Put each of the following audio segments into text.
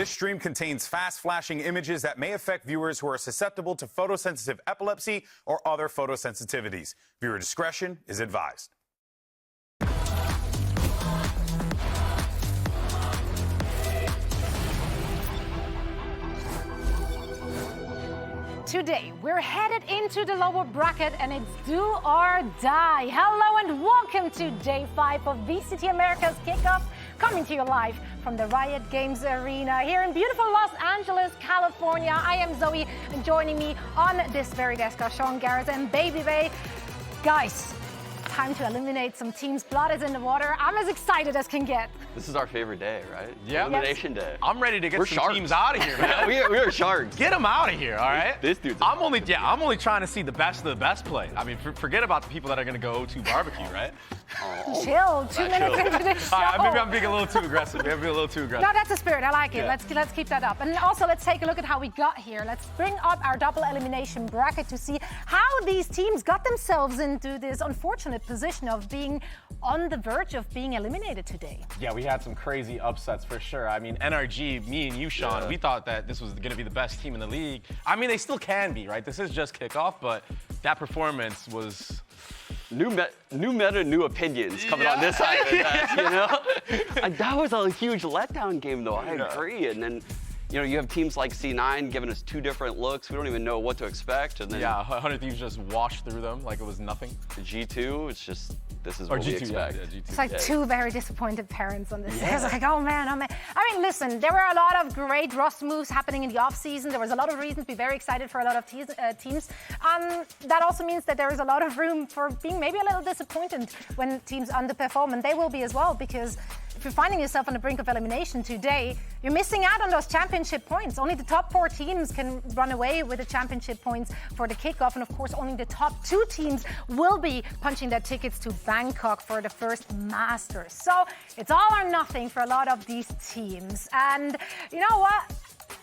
This stream contains fast-flashing images that may affect viewers who are susceptible to photosensitive epilepsy or other photosensitivities. Viewer discretion is advised. Today, we're headed into the lower bracket and it's do or die. Hello and welcome to Day 5 of VCT Americas Kickoff, coming to you live from the Riot Games Arena here in beautiful Los Angeles, California. I am Zoe, and joining me on this very desk are Sean Garrett and Baby Bay. Guys, time to eliminate some teams. Blood is in the water. I'm as excited as can get. This is our favorite day, right? Yeah. Elimination day. I'm ready to get some teams out of here, man. we are sharks. Get them out of here, all right? This dude's I'm only trying to see the best of the best play. I mean, forget about the people that are going to go to barbecue, right? Oh. Chill. 2 minutes into the show. Maybe I'm being a little too aggressive. Maybe a little too aggressive. No, that's the spirit. I like it. Yeah. Let's keep that up. And also, let's take a look at how we got here. Let's bring up our double elimination bracket to see how these teams got themselves into this unfortunate position of being on the verge of being eliminated today. Yeah, we had some crazy upsets for sure. I mean, NRG, me and you, Sean, we thought that this was going to be the best team in the league. I mean, they still can be, right? This is just kickoff, but that performance was... New meta, new opinions coming on this side of that, you know? Like, that was a huge letdown game, though. I agree. And then, you know, you have teams like C9 giving us 2 different looks. We don't even know what to expect. And then 100 Thieves just washed through them like it was nothing. G2, it's just, this is what we expect. Yeah, G2. It's like 2 very disappointed parents on this. It's like, oh man, oh man. I mean, listen, there were a lot of great roster moves happening in the offseason. There was a lot of reasons to be very excited for a lot of teams. That also means that there is a lot of room for being maybe a little disappointed when teams underperform, and they will be as well, because if you're finding yourself on the brink of elimination today, you're missing out on those championship points. Only the top 4 teams can run away with the championship points for the kickoff. And of course, only the top 2 teams will be punching their tickets to Bangkok for the first Masters. So it's all or nothing for a lot of these teams. And you know what?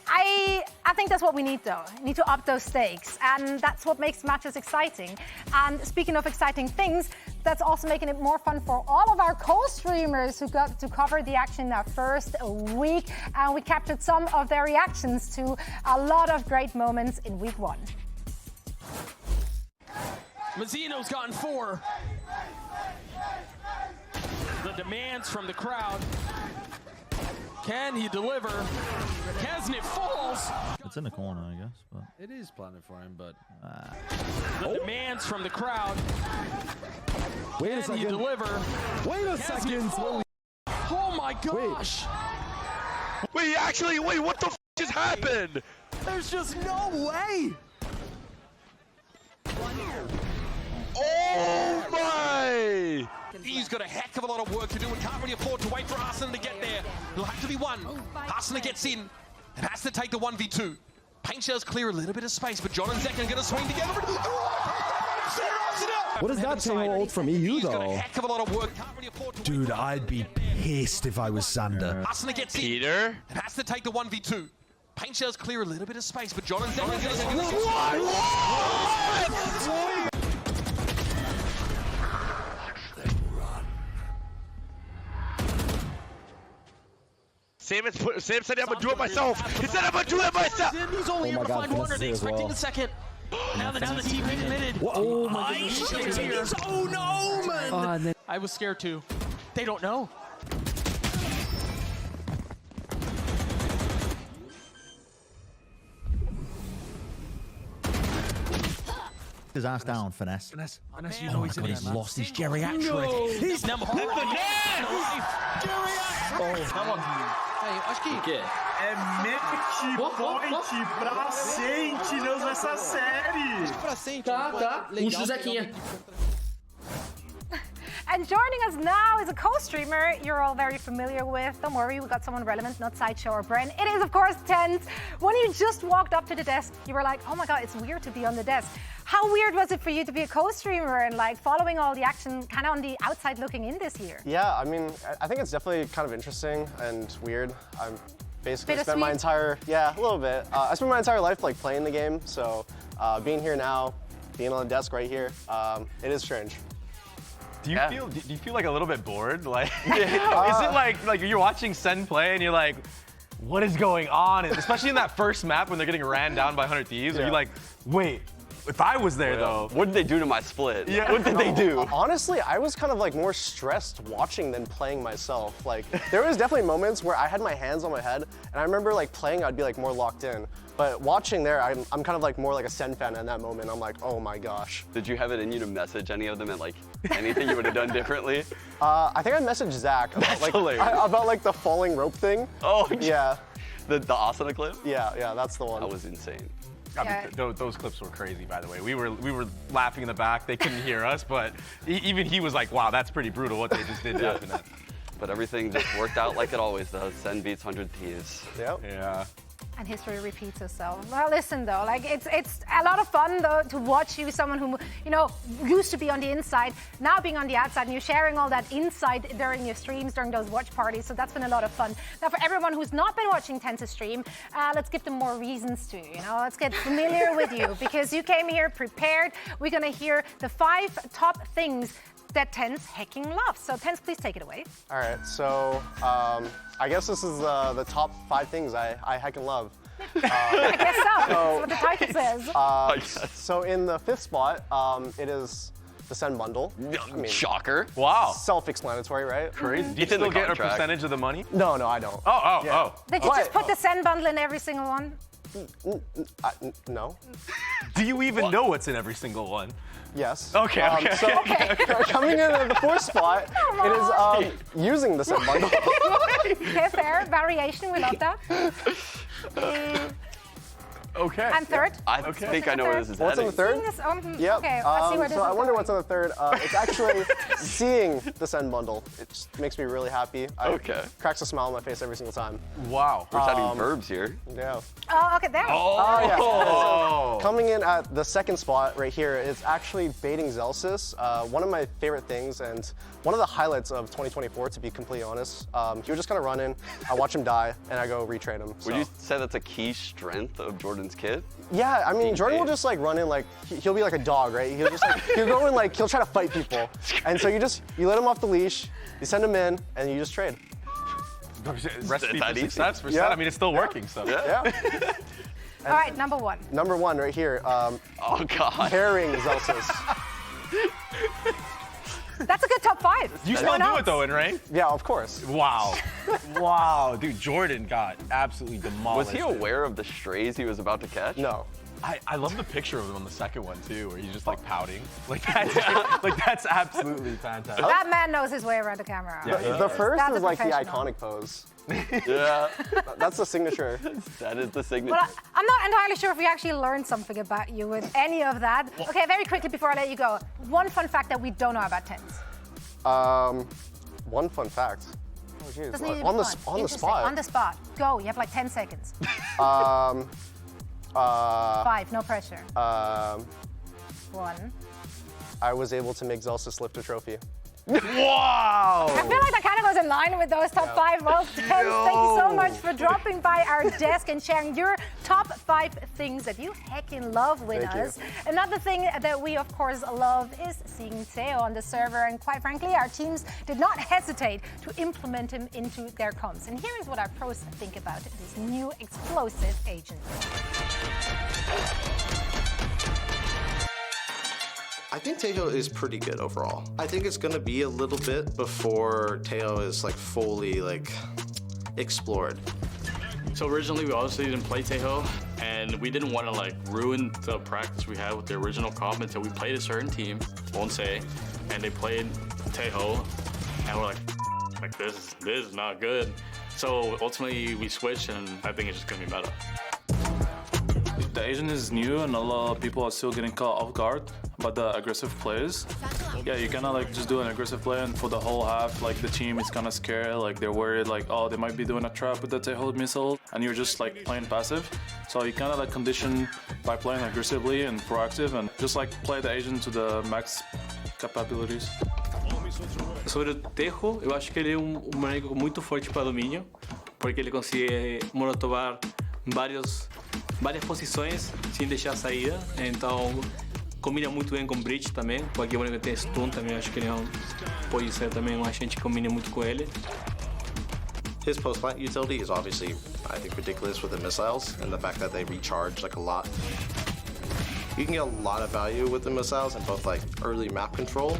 I think that's what we need, though. We need to up those stakes, and that's what makes matches exciting. And speaking of exciting things, that's also making it more fun for all of our co-streamers who got to cover the action in our first week, and we captured some of their reactions to a lot of great moments in week 1. Mazzino's gotten 4. The demands from the crowd. Can he deliver? Kesnit falls. It's in the corner, I guess, but it is planted for him, but the demands from the crowd. Wait a second. Can he deliver? Wait a second. Oh my gosh. Wait, what the f just happened? There's just no way. Oh my! He's got a heck of a lot of work to do and can't really afford to wait for Arsenal to get there. It'll have to be 1. Arsenal gets in and has to take the 1v2. Paint shells clear a little bit of space, but John and Zek are going to swing together. What is that Tejo ult from EU, He's got a though? heck of a lot of work. Can't really afford to Dude, I'd be pissed if I was Sander. Arsenal gets in Peter? and has to take the 1v2. Paint shells clear a little bit of space, but John and Zek are going to What? Sam said I'm gonna do it myself. He said I'm gonna do it myself. He's only able to find 1, and expecting well. the second. Now the team committed. Oh my goodness. Oh no, man. I was scared too. They don't know. his ass down, Finesse. Finesse, you Oh know my he's in god, it. he's lost his geriatric. No. He's Number 4. Acho que é match point pra Sentinels nessa série. pra sempre. Tá. Puxa o Zequinha. And joining us now is a co-streamer you're all very familiar with. Don't worry, we got someone relevant, not Sideshow or Bren. It is, of course, Tenz. When you just walked up to the desk, you were like, oh my god, it's weird to be on the desk. How weird was it for you to be a co-streamer and like following all the action kind of on the outside looking in this year? Yeah, I mean, I think it's definitely kind of interesting and weird. I'm basically spent my entire, a little bit. I spent my entire life like playing the game, so being here now, being on the desk right here, it is strange. Do you feel like a little bit bored? Like, is it like you're watching Sen play and you're like, what is going on? And especially in that first map when they're getting ran down by 100 Thieves, you're like, wait, if I was there though. What did they do to my split? Yeah. What did they do? Honestly, I was kind of like more stressed watching than playing myself. Like, there was definitely moments where I had my hands on my head, and I remember like playing, I'd be like more locked in. But watching there, I'm kind of like more like a Sen fan in that moment. I'm like, oh my gosh. Did you have it in you to message any of them and like anything you would have done differently? I think I messaged Zach about like the falling rope thing. Oh, yeah. The Asana clip? Yeah, that's the one. That was insane. I mean, those clips were crazy, by the way. We were laughing in the back. They couldn't hear us, but even he was like, wow, that's pretty brutal what they just did after that. But everything just worked out like it always does. Sen beats 100 Thieves. Yep. Yeah. And history repeats itself. Well, listen though, like it's a lot of fun though to watch you, someone who used to be on the inside, now being on the outside, and you're sharing all that insight during your streams, during those watch parties. So that's been a lot of fun. Now, for everyone who's not been watching Tenz's stream, let's give them more reasons to. Let's get familiar with you because you came here prepared. We're gonna hear the 5 top things that Tenz hecking loves. So Tenz, please take it away. All right, so I guess this is the top 5 things I heckin' love. I guess so. That's what the title says. So in the 5th spot, it is the Sen bundle. I mean, shocker. Wow. Self-explanatory, right? Crazy. Do you still get a percentage of the money? No, I don't. Oh. Did you just put the Sen bundle in every single one? No. Do you even know what's in every single one? Yes. Okay. Coming in at the 4th spot, it is using the Sen bundle. Okay, fair. Variation, we love that. Okay. And 3rd? I think I know where this is What's heading. on the 3rd? Yep. Okay, let's see where this so is I wonder going. what's on the 3rd. It's actually seeing the Sen bundle. It just makes me really happy. Cracks a smile on my face every single time. Wow. We're chatting verbs here. Yeah. Oh, okay, there. Yeah. So coming in at the 2nd spot right here is actually baiting Zelsis. One of my favorite things and one of the highlights of 2024, to be completely honest. He would just kind of run in, I watch him die, and I go retrade him. Would you say that's a key strength of Jordan's kit? Yeah, I mean, Jordan will just like run in like, he'll be like a dog, right? He'll just like, he'll go in like, he'll try to fight people. And so you let him off the leash, you send him in, and you just trade. Recipe for success for Sen. I mean, it's still working, so. Yeah. All right, number 1. Number 1 right here. Oh, God. Pairing Zelsis. That's a good top 5. You still do it though, in rain? Yeah, of course. Wow. Wow, dude, Jordan got absolutely demolished. Was he aware of the strays he was about to catch? No. I love the picture of him on the 2nd one too, where he's just like pouting. Like that's absolutely fantastic. That man knows his way around the camera. Yeah. The first That's is like the professional. iconic pose. Yeah. That's the signature. That is the signature. Well, I'm not entirely sure if we actually learned something about you with any of that. Okay, very quickly before I let you go, one fun fact that we don't know about Tenz. One fun fact. Oh, geez. Doesn't need to be On the fun. spot. On the spot. Go. You have like 10 seconds. 5. No pressure. 1. I was able to make Zelsis lift a trophy. Wow! I feel like that kind of goes in line with those top 5. Well, Tenz, thank you so much for dropping by our desk and sharing your top 5 things that you heckin' love with us. Another thing that we, of course, love is seeing Tejo on the server. And quite frankly, our teams did not hesitate to implement him into their comps. And here is what our pros think about this new explosive agent. I think Tejo is pretty good overall. I think it's gonna be a little bit before Tejo is like fully like explored. So originally we obviously didn't play Tejo, and we didn't want to like ruin the practice we had with the original comp until we played a certain team, won't say, and they played Tejo, and we're like this is not good. So ultimately we switched, and I think it's just gonna be meta. The agent is new and a lot of people are still getting caught off guard by the aggressive plays. Yeah, you kind of like just do an aggressive play, and for the whole half, like the team is kind of scared, like they're worried like, oh, they might be doing a trap with the Tejo missile, and you're just like playing passive. So you kind of like condition by playing aggressively and proactive, and just like play the agent to the max capabilities. Sobre o Tejo, eu acho que ele é boneco muito forte para domínio, porque ele consegue monotovar várias posições sem deixar saída, então combina muito bem com Breach também, porque o boneco tem stun também, acho que ele pode ser também um agente que combina muito com ele. His post-plant utility is obviously, I think, ridiculous with the missiles and the fact that they recharge like a lot. You can get a lot of value with the missiles in both like early map control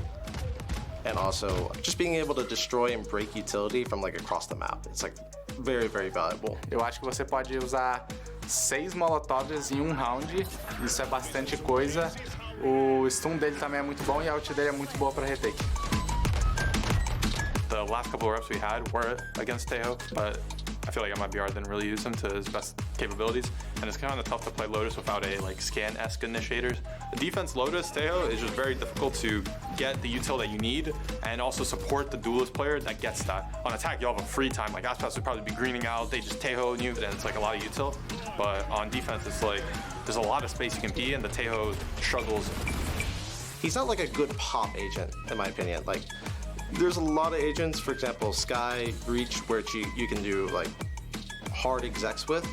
and also just being able to destroy and break utility from like across the map. It's like very, very valuable. Eu acho que você pode usar 6 molotovs em um round, isso é bastante coisa. O stun dele também é muito bom e a ult dele é muito boa para retake. The last couple of reps we had were against Tejo, but I feel like MIBR didn't really use him to his best capabilities, and it's kind of tough to play Lotus without a like scan-esque initiators. The defense Lotus Tejo is just very difficult to get the util that you need, and also support the duelist player that gets that. On attack, you have a free time. Like Aspas would probably be greening out, they just Tejo you, and it's like a lot of util. But on defense, it's like there's a lot of space you can be in. The Tejo struggles. He's not like a good pop agent, in my opinion. Like, there's a lot of agents, for example, Sky, Reach, where you can do like hard execs with,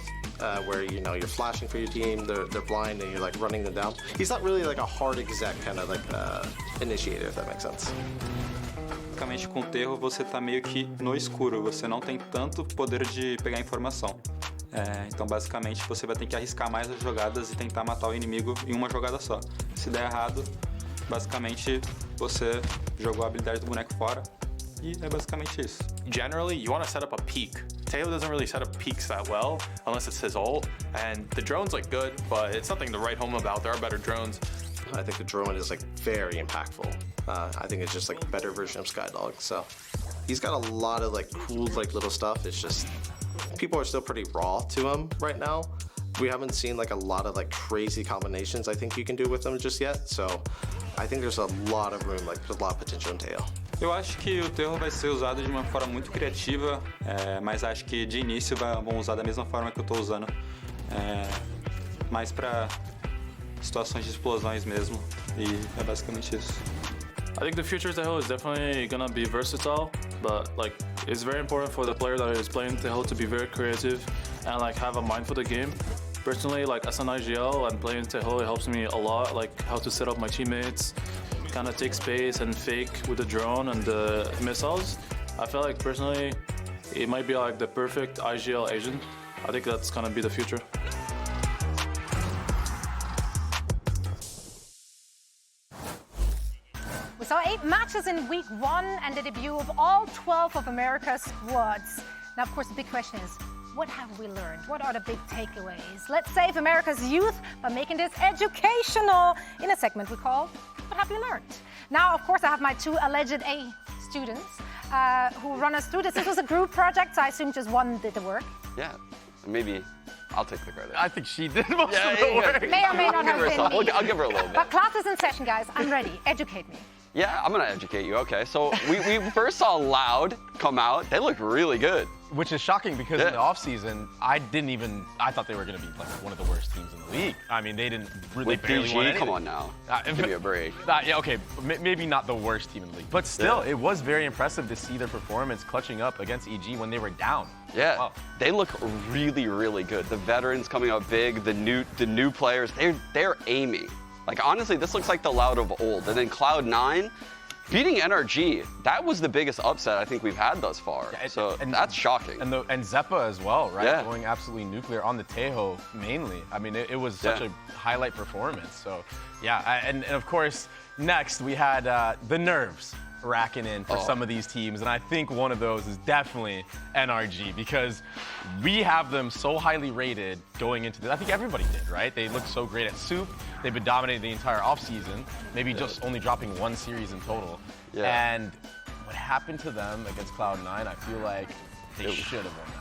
where you know you're flashing for your team, they're blind, and you're like running them down. He's not really like a hard exec kind of like initiator, if that makes sense. Basicamente, com o Tejo você tá meio que no escuro, você não tem tanto poder de pegar informação. Então, basicamente, você vai ter que arriscar mais as jogadas e tentar matar o inimigo em uma jogada só. Se der errado, basicamente, você jogou a habilidade do boneco fora e é basicamente isso. Generally, you want to set up a peak. Tejo doesn't really set up peaks that well unless it's his ult, and the drone's like good, but it's nothing to write home about. There are better drones. I think the drone is like very impactful. I think it's just like a better version of Skydog. So he's got a lot of like cool like little stuff. It's just people are still pretty raw to him right now. We haven't seen like a lot of like crazy combinations I think you can do with them just yet. So I think there's a lot of room, like there's a lot of potential in Tejo. Eu acho que o Tejo vai ser usado de uma forma muito criativa, mas acho que de início vão usar da mesma forma que eu estou usando, mais para situações de explosões mesmo, e é basicamente isso. I think the future of Tejo is definitely gonna be versatile, but like it's very important for the player that is playing Tejo to be very creative and like have a mind for the game. Personally, like as an IGL and playing Tejo, it helps me a lot, like how to set up my teammates, kind of take space and fake with the drone and the missiles. I feel like personally, it might be like the perfect IGL agent. I think that's gonna be the future. We saw 8 matches in week 1 and the debut of all 12 of America's squads. Now, of course, the big question is, what have we learned? What are the big takeaways? Let's save America's youth by making this educational in a segment we call What Have You Learned? Now, of course, I have my 2 alleged A students who run us through this. This was a group project, so I assume just one did the work. Yeah, maybe I'll take the credit. I think she did most of the work. May or may not have been me. I'll give her a little bit. But class is in session, guys. I'm ready. Educate me. Yeah, I'm gonna educate you. Okay, so we first saw Loud come out. They looked really good. Which is shocking because in the offseason, I thought they were going to be like one of the worst teams in the league. I mean, they didn't really barely win anything. Come on now, give me a break. Yeah, okay, maybe not the worst team in the league, but still, it was very impressive to see their performance clutching up against EG when they were down. Yeah, wow. They look really, really good. The veterans coming up big, the new players, they're aiming. Like honestly, this looks like the Loud of old. And then Cloud9. Beating NRG, that was the biggest upset I think we've had thus far. Yeah, and that's shocking. And Zeppa as well, right? Yeah. Going absolutely nuclear on the Tejo mainly. I mean, it was such a highlight performance. So, yeah, and of course, next we had the nerves racking in for some of these teams. And I think one of those is definitely NRG because we have them so highly rated going into this. I think everybody did, right? They looked so great at Soup. They've been dominating the entire offseason, maybe just only dropping 1 series in total. Yeah. And what happened to them against Cloud9, I feel like they should have won that.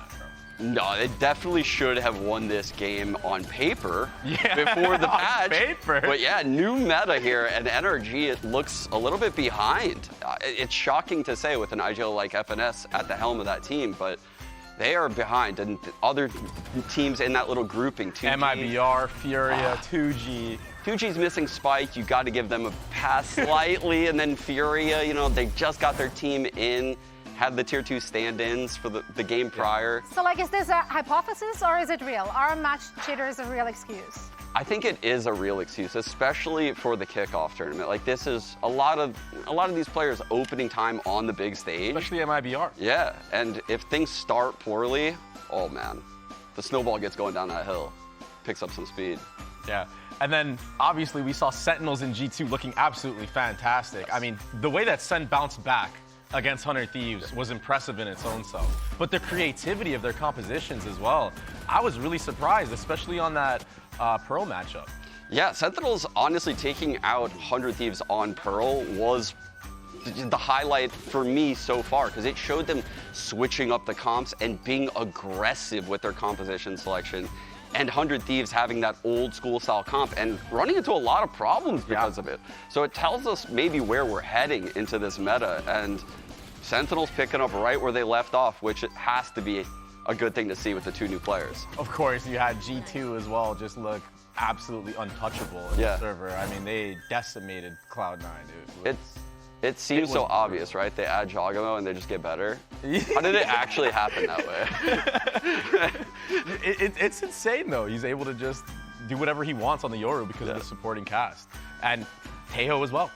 No, they definitely should have won this game on paper before the patch. On paper. But yeah, new meta here, and NRG, it looks a little bit behind. It's shocking to say with an IGL like FNS at the helm of that team, but they are behind, and other teams in that little grouping, 2G. MIBR, Furia, 2G. 2G's missing Spike, you got to give them a pass slightly, and then Furia, you know, they just got their team in. Had the tier 2 stand-ins for the game prior. So like, is this a hypothesis or is it real? Are match jitters a real excuse? I think it is a real excuse, especially for the kickoff tournament. Like, this is a lot of these players' opening time on the big stage. Especially MIBR. Yeah, and if things start poorly, oh man, the snowball gets going down that hill, picks up some speed. Yeah, and then obviously we saw Sentinels in G2 looking absolutely fantastic. I mean, the way that Sen bounced back against 100 Thieves was impressive in its own self. But the creativity of their compositions as well, I was really surprised, especially on that Pearl matchup. Yeah, Sentinels honestly taking out 100 Thieves on Pearl was the highlight for me so far, because it showed them switching up the comps and being aggressive with their composition selection, and 100 Thieves having that old school style comp and running into a lot of problems because of it. So it tells us maybe where we're heading into this meta, and Sentinels picking up right where they left off, which has to be a good thing to see with the two new players. Of course, you had G2 as well just look absolutely untouchable in the server. I mean, they decimated Cloud9. It seems so obvious, right? They add Jogamo and they just get better. How did it actually happen that way? It's insane, though. He's able to just do whatever he wants on the Yoru because of the supporting cast. And Tejo as well,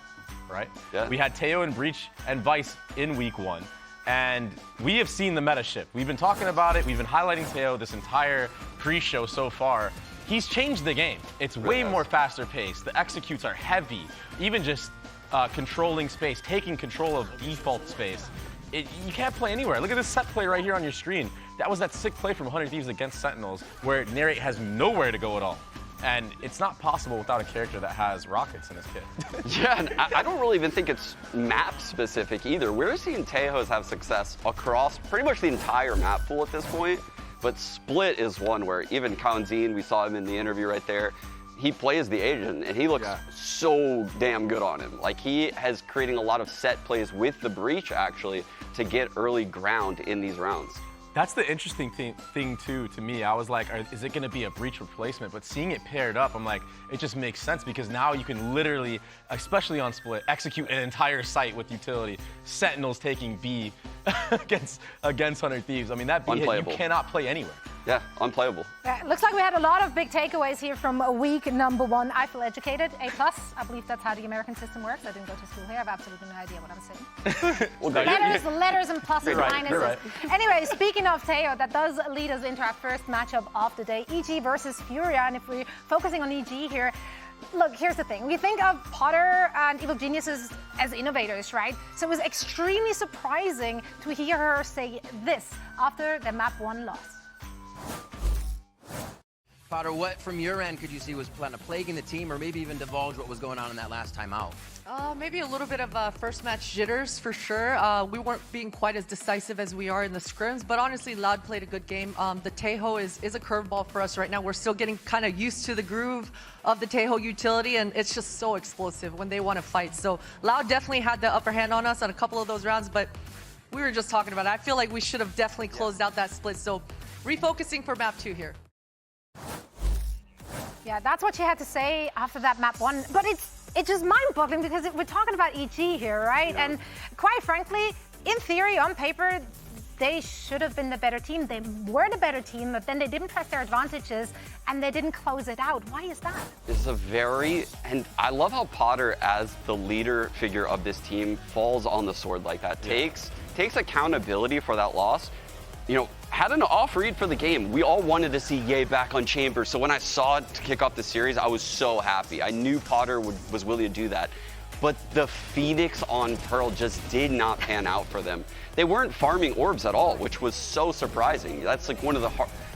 right? Yeah. We had Tejo and Breach and Vice in week 1. And we have seen the meta shift. We've been talking about it. We've been highlighting Tejo this entire pre-show so far. He's changed the game. It's way more faster paced. The executes are heavy. Even just controlling space, taking control of default space. You can't play anywhere. Look at this set play right here on your screen. That was that sick play from 100 Thieves against Sentinels where Narrate has nowhere to go at all. And it's not possible without a character that has rockets in his kit. Yeah, and I don't really even think it's map specific either. We're seeing Tejos have success across pretty much the entire map pool at this point. But Split is one where even Kaunzine, we saw him in the interview right there, he plays the agent and he looks so damn good on him. Like, he has creating a lot of set plays with the Breach actually to get early ground in these rounds. That's the interesting thing too, to me. I was like, is it gonna be a Breach replacement? But seeing it paired up, I'm like, it just makes sense because now you can literally, especially on Split, execute an entire site with utility. Sentinels taking B against 100 Thieves. I mean, that B hit you cannot play anywhere. Yeah, unplayable. Looks like we had a lot of big takeaways here from week number 1. I feel educated, A+. I believe that's how the American system works. I didn't go to school here. I have absolutely no idea what I'm saying. Well, letters and pluses and minuses. Right. Anyway, speaking of Tejo, that does lead us into our first matchup of the day, EG versus Furia. And if we're focusing on EG here, look, here's the thing. We think of Potter and Evil Geniuses as innovators, right? So it was extremely surprising to hear her say this after the map 1 loss. Potter, what from your end could you see was plaguing the team, or maybe even divulge what was going on in that last time out? Maybe a little bit of first match jitters for sure. We weren't being quite as decisive as we are in the scrims, but honestly, Loud played a good game. The Tejo is a curveball for us right now. We're still getting kind of used to the groove of the Tejo utility, and it's just so explosive when they want to fight. So Loud definitely had the upper hand on us on a couple of those rounds, but we were just talking about it. I feel like we should have definitely closed out that split. So refocusing for map 2 here. Yeah, that's what she had to say after that map 1. But it's just mind-boggling because we're talking about EG here, right? Yeah. And quite frankly, in theory, on paper, they should have been the better team. They were the better team, but then they didn't press their advantages and they didn't close it out. Why is that? It's and I love how Potter, as the leader figure of this team, falls on the sword like that. Takes accountability for that loss. You know, had an off read for the game. We all wanted to see Ye back on Chamber, so when I saw it to kick off the series, I was so happy. I knew Potter was willing to do that. But the Phoenix on Pearl just did not pan out for them. They weren't farming orbs at all, which was so surprising. That's like one of the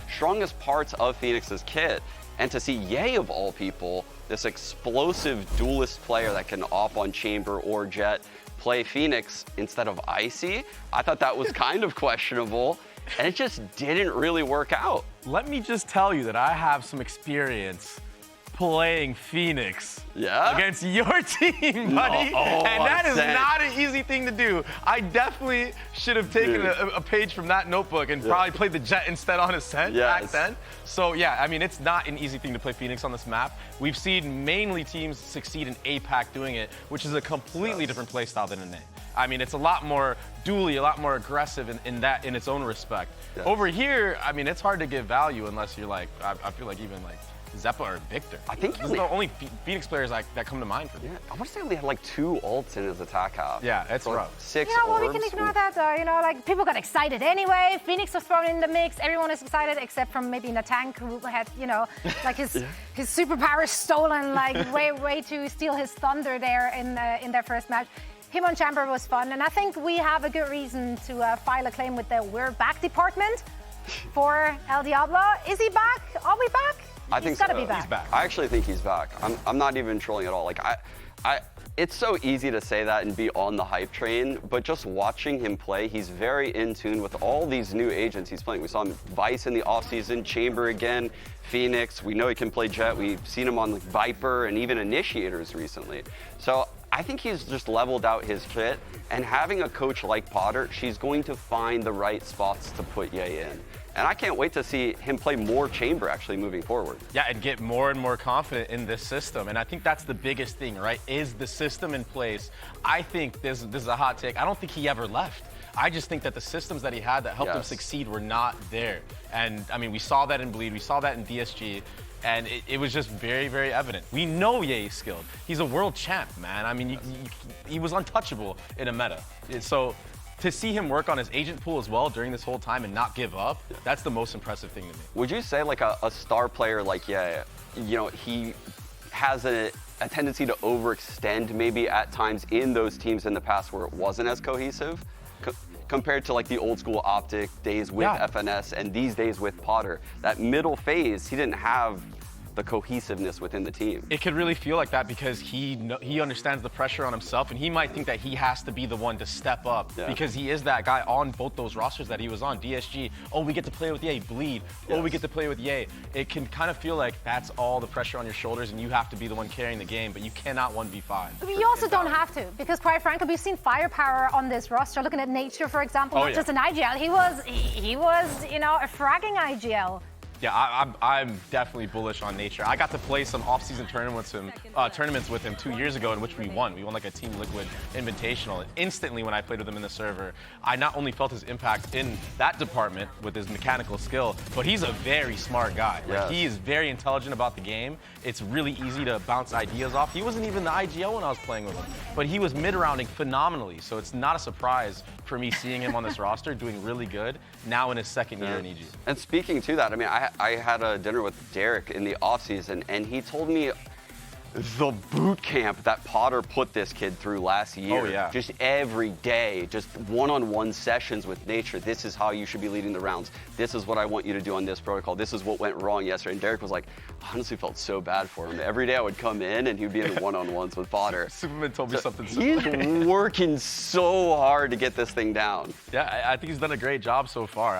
strongest parts of Phoenix's kit. And to see Ye, of all people, this explosive duelist player that can off on Chamber or Jet, play Phoenix instead of Icy, I thought that was kind of questionable. And it just didn't really work out. Let me just tell you that I have some experience playing Phoenix against your team, buddy. And that is not an easy thing to do. I definitely should have taken a page from that notebook and probably played the Jet instead on Ascent back then. So yeah, I mean, it's not an easy thing to play Phoenix on this map. We've seen mainly teams succeed in APAC doing it, which is a completely different play style than in A. I mean, it's a lot more dually, a lot more aggressive in its own respect. Over here, I mean, it's hard to give value unless you're like, I feel like even like Zeppa or Victor. I think those are the only Phoenix players that come to mind for me. Yeah, I want to say he only had like 2 ults in his attack half. Yeah, it's so rough. 6 You know what, we orbs. can ignore that though. You know, like people got excited anyway. Phoenix was thrown in the mix. Everyone is excited except from maybe Natank, who had, you know, like his superpowers stolen, like way to steal his thunder there in their first match. Him on Chamber was fun, and I think we have a good reason to file a claim with the We're Back department for El Diablo. Is he back? Are we back? I think He's gotta so. be back. He's back. I actually think he's back. I'm not even trolling at all. Like it's so easy to say that and be on the hype train, but just watching him play, he's very in tune with all these new agents he's playing. We saw him Vice in the offseason, Chamber again, Phoenix. We know he can play Jet. We've seen him on like Viper and even Initiators recently. So I think he's just leveled out his kit, and having a coach like Potter, she's going to find the right spots to put Ye in. And I can't wait to see him play more Chamber actually moving forward. Yeah, and get more and more confident in this system. And I think that's the biggest thing, right? Is the system in place? I think this is a hot take. I don't think he ever left. I just think that the systems that he had that helped him succeed were not there. And I mean, we saw that in Bleed, we saw that in DSG. And it was just very, very evident. We know Ye is skilled. He's a world champ, man. I mean, he was untouchable in a meta. So to see him work on his agent pool as well during this whole time and not give up, that's the most impressive thing to me. Would you say like a star player like Ye, you know, he has a tendency to overextend maybe at times in those teams in the past where it wasn't as cohesive? Compared to like the old school Optic days with FNS and these days with Potter. That middle phase, he didn't have the cohesiveness within the team. It could really feel like that because he understands the pressure on himself, and he might think that he has to be the one to step up because he is that guy on both those rosters that he was on. DSG, oh, we get to play with Ye. Bleed, oh, we get to play with Ye. It can kind of feel like that's all the pressure on your shoulders, and you have to be the one carrying the game, but you cannot 1v5. You also don't have to, because quite frankly, we've seen firepower on this roster. Looking at Nature, for example, not just an IGL. He was, you know, a fragging IGL. Yeah, I'm definitely bullish on Nature. I got to play some off-season tournaments with him 2 years ago in which we won. We won like a Team Liquid Invitational. And instantly when I played with him in the server, I not only felt his impact in that department with his mechanical skill, but he's a very smart guy. Like, he is very intelligent about the game. It's really easy to bounce ideas off. He wasn't even the IGL when I was playing with him, but he was mid-rounding phenomenally. So it's not a surprise for me seeing him on this roster doing really good now in his second year in EG. And speaking to that, I mean, I had a dinner with Derek in the offseason, and he told me the boot camp that Potter put this kid through last year. Oh, yeah. Just every day, just one-on-one sessions with Nature. This is how you should be leading the rounds. This is what I want you to do on this protocol. This is what went wrong yesterday. And Derek was like, I honestly felt so bad for him. Every day I would come in and he would be in the one-on-ones with Potter. Superman told me something similar. He's working so hard to get this thing down. Yeah, I think he's done a great job so far.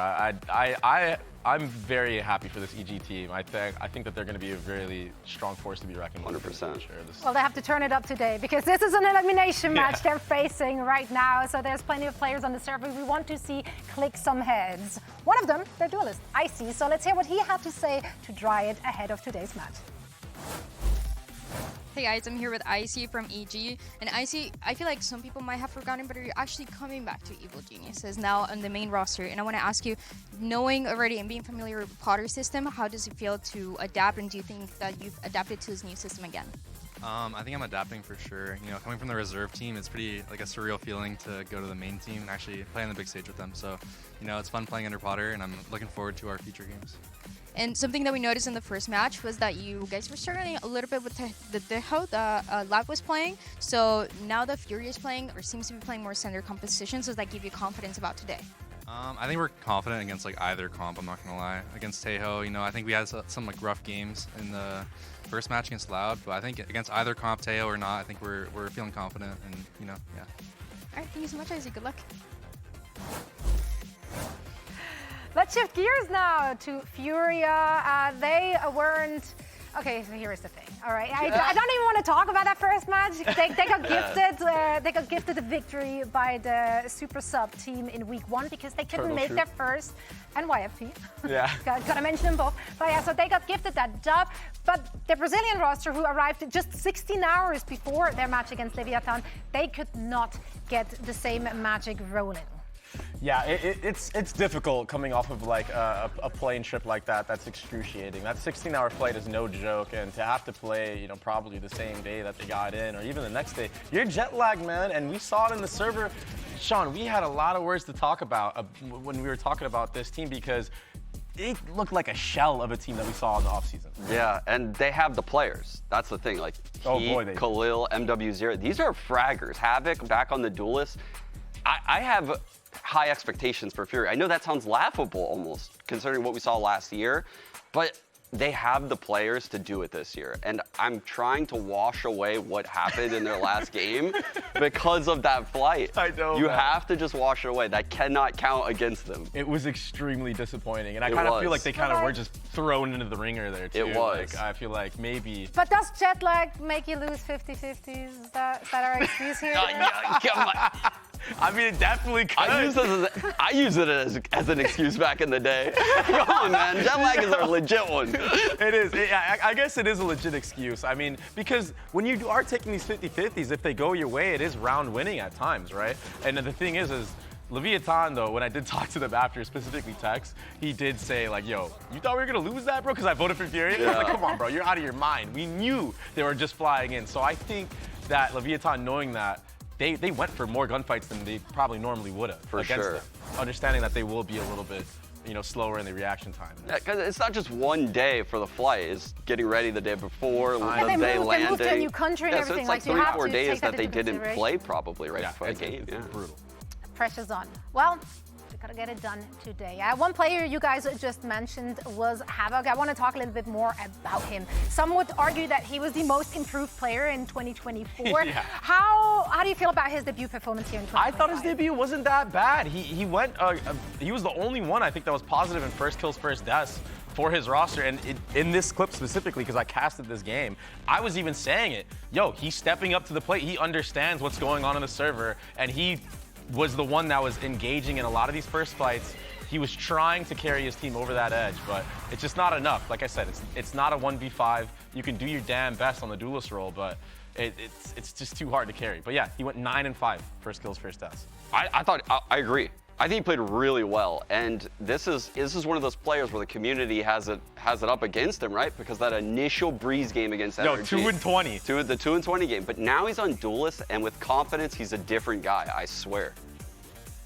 I'm very happy for this EG team. I think that they're going to be a really strong force to be reckoned with. 100%. Sure. Well, they have to turn it up today because this is an elimination match they're facing right now. So there's plenty of players on the server we want to see click some heads. One of them, their duelist, Icy. So let's hear what he had to say to dry it ahead of today's match. Hey guys, I'm here with Icy from EG. And Icy, I feel like some people might have forgotten, but you're actually coming back to Evil Geniuses now on the main roster. And I want to ask you, knowing already and being familiar with Potter's system, how does it feel to adapt, and do you think that you've adapted to his new system again? I think I'm adapting for sure. You know, coming from the reserve team, it's pretty like a surreal feeling to go to the main team and actually play on the big stage with them. So, you know, it's fun playing under Potter, and I'm looking forward to our future games. And something that we noticed in the first match was that you guys were struggling a little bit with the Tejo that Lab was playing. So now that Furia is playing, or seems to be playing more center composition, so does that give you confidence about today? I think we're confident against like either comp, I'm not gonna lie. Against Tejo, you know, I think we had some like rough games in the first match against Loud, but I think against either comp, Tejo or not, I think we're feeling confident, and you know, yeah. All right, thank you so much, Isaac. Good luck. Let's shift gears now to Furia. They weren't... Okay, so here is the thing. All right, I don't even want to talk about that first match. They got gifted. They got gifted a victory by the Super Sub team in week 1 because they couldn't make their first, and YFP. Yeah. Gotta mention them both. But yeah, so they got gifted that dub. But the Brazilian roster, who arrived just 16 hours before their match against Leviathan, they could not get the same magic rolling. Yeah, it's difficult coming off of like a plane trip like that. That's excruciating. That 16-hour flight is no joke, and to have to play, you know, probably the same day that they got in, or even the next day, you're jet lagged, man. And we saw it in the server. Sean, we had a lot of words to talk about when we were talking about this team because it looked like a shell of a team that we saw in the offseason. Yeah, and they have the players. That's the thing. Like, Heat, Khalil, MW0, these are fraggers. Havoc back on the Duelist. I have high expectations for Furia. I know that sounds laughable almost, considering what we saw last year, but they have the players to do it this year. And I'm trying to wash away what happened in their last game because of that flight. I know, You man. have to just wash it away. That cannot count against them. It was extremely disappointing. And I kind of feel like they kind of were just thrown into the ringer there, too. It was. Like, I feel like maybe... But does jet lag make you lose 50-50s? Is that our excuse here? I mean, it definitely could. I use it as an excuse back in the day. Come on, man. Jet lag is a legit one. It is. I guess it is a legit excuse. I mean, because when you are taking these 50-50s, if they go your way, it is round winning at times, right? And the thing is Leviathan, though, when I did talk to them after, specifically Tex, he did say, like, yo, you thought we were going to lose that, bro? Because I voted for Furia? Yeah. I was like, come on, bro, you're out of your mind. We knew they were just flying in. So I think that Leviathan, knowing that, they went for more gunfights than they probably normally would have against them, understanding that they will be a little bit, you know, slower in the reaction time. Yeah, because it's not just one day for the flight. It's getting ready the day before, the day landing. They moved to a new country and so everything. it's like you have 3-4 to days take that they into didn't consideration. play probably right before the game. It's brutal. Pressure's on. Well, we gotta get it done today. One player you guys just mentioned was Havoc. I want to talk a little bit more about him. Some would argue that he was the most improved player in 2024. Yeah. How do you feel about his debut performance here in 2025? I thought his debut wasn't that bad. He went. He was the only one I think that was positive in first kills, first deaths for his roster. And in this clip specifically, because I casted this game, I was even saying it. Yo, he's stepping up to the plate. He understands what's going on in the server, and he was the one that was engaging in a lot of these first fights. He was trying to carry his team over that edge, but it's just not enough. Like I said, it's not a 1v5. You can do your damn best on the duelist role, but it's just too hard to carry. But yeah, he went 9-5 first kills, first deaths. I agree. I think he played really well, and this is one of those players where the community has it up against him, right? Because that initial Breeze game against Energy. 2-20. The 2-20 game, but now he's on Duelist, and with confidence, he's a different guy. I swear.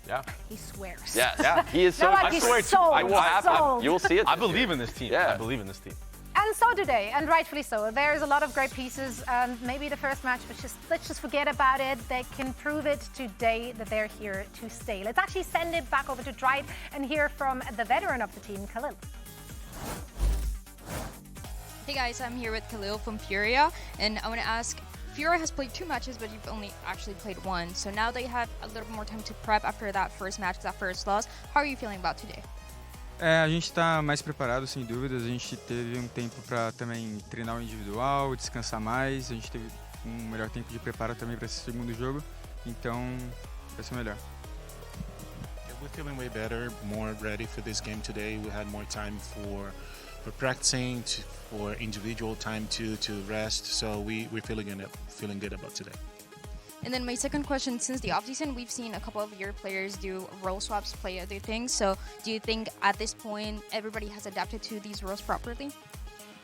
Yeah. He swears. Yes. Yeah. He is so. I swear too. You'll see it. I believe in this team. Yeah. I believe in this team. And so do they, and rightfully so. There's a lot of great pieces. Maybe the first match, but let's just forget about it. They can prove it today that they're here to stay. Let's actually send it back over to Drive and hear from the veteran of the team, Khalil. Hey guys, I'm here with Khalil from Furia, and I want to ask, Furia has played 2 matches, but you've only actually played 1. So now they have a little more time to prep after that first match, that first loss. How are you feeling about today? A gente está mais preparado, sem dúvidas. A gente teve tempo para também treinar o individual, descansar mais. A gente teve melhor tempo de preparo também para esse segundo jogo. Então, vai ser melhor. We're feeling way better, more ready for this game today. We had more time for practicing, for individual time to rest. So we're feeling good about today. And then my second question, since the offseason, we've seen a couple of your players do role swaps, play other things. So do you think at this point everybody has adapted to these roles properly?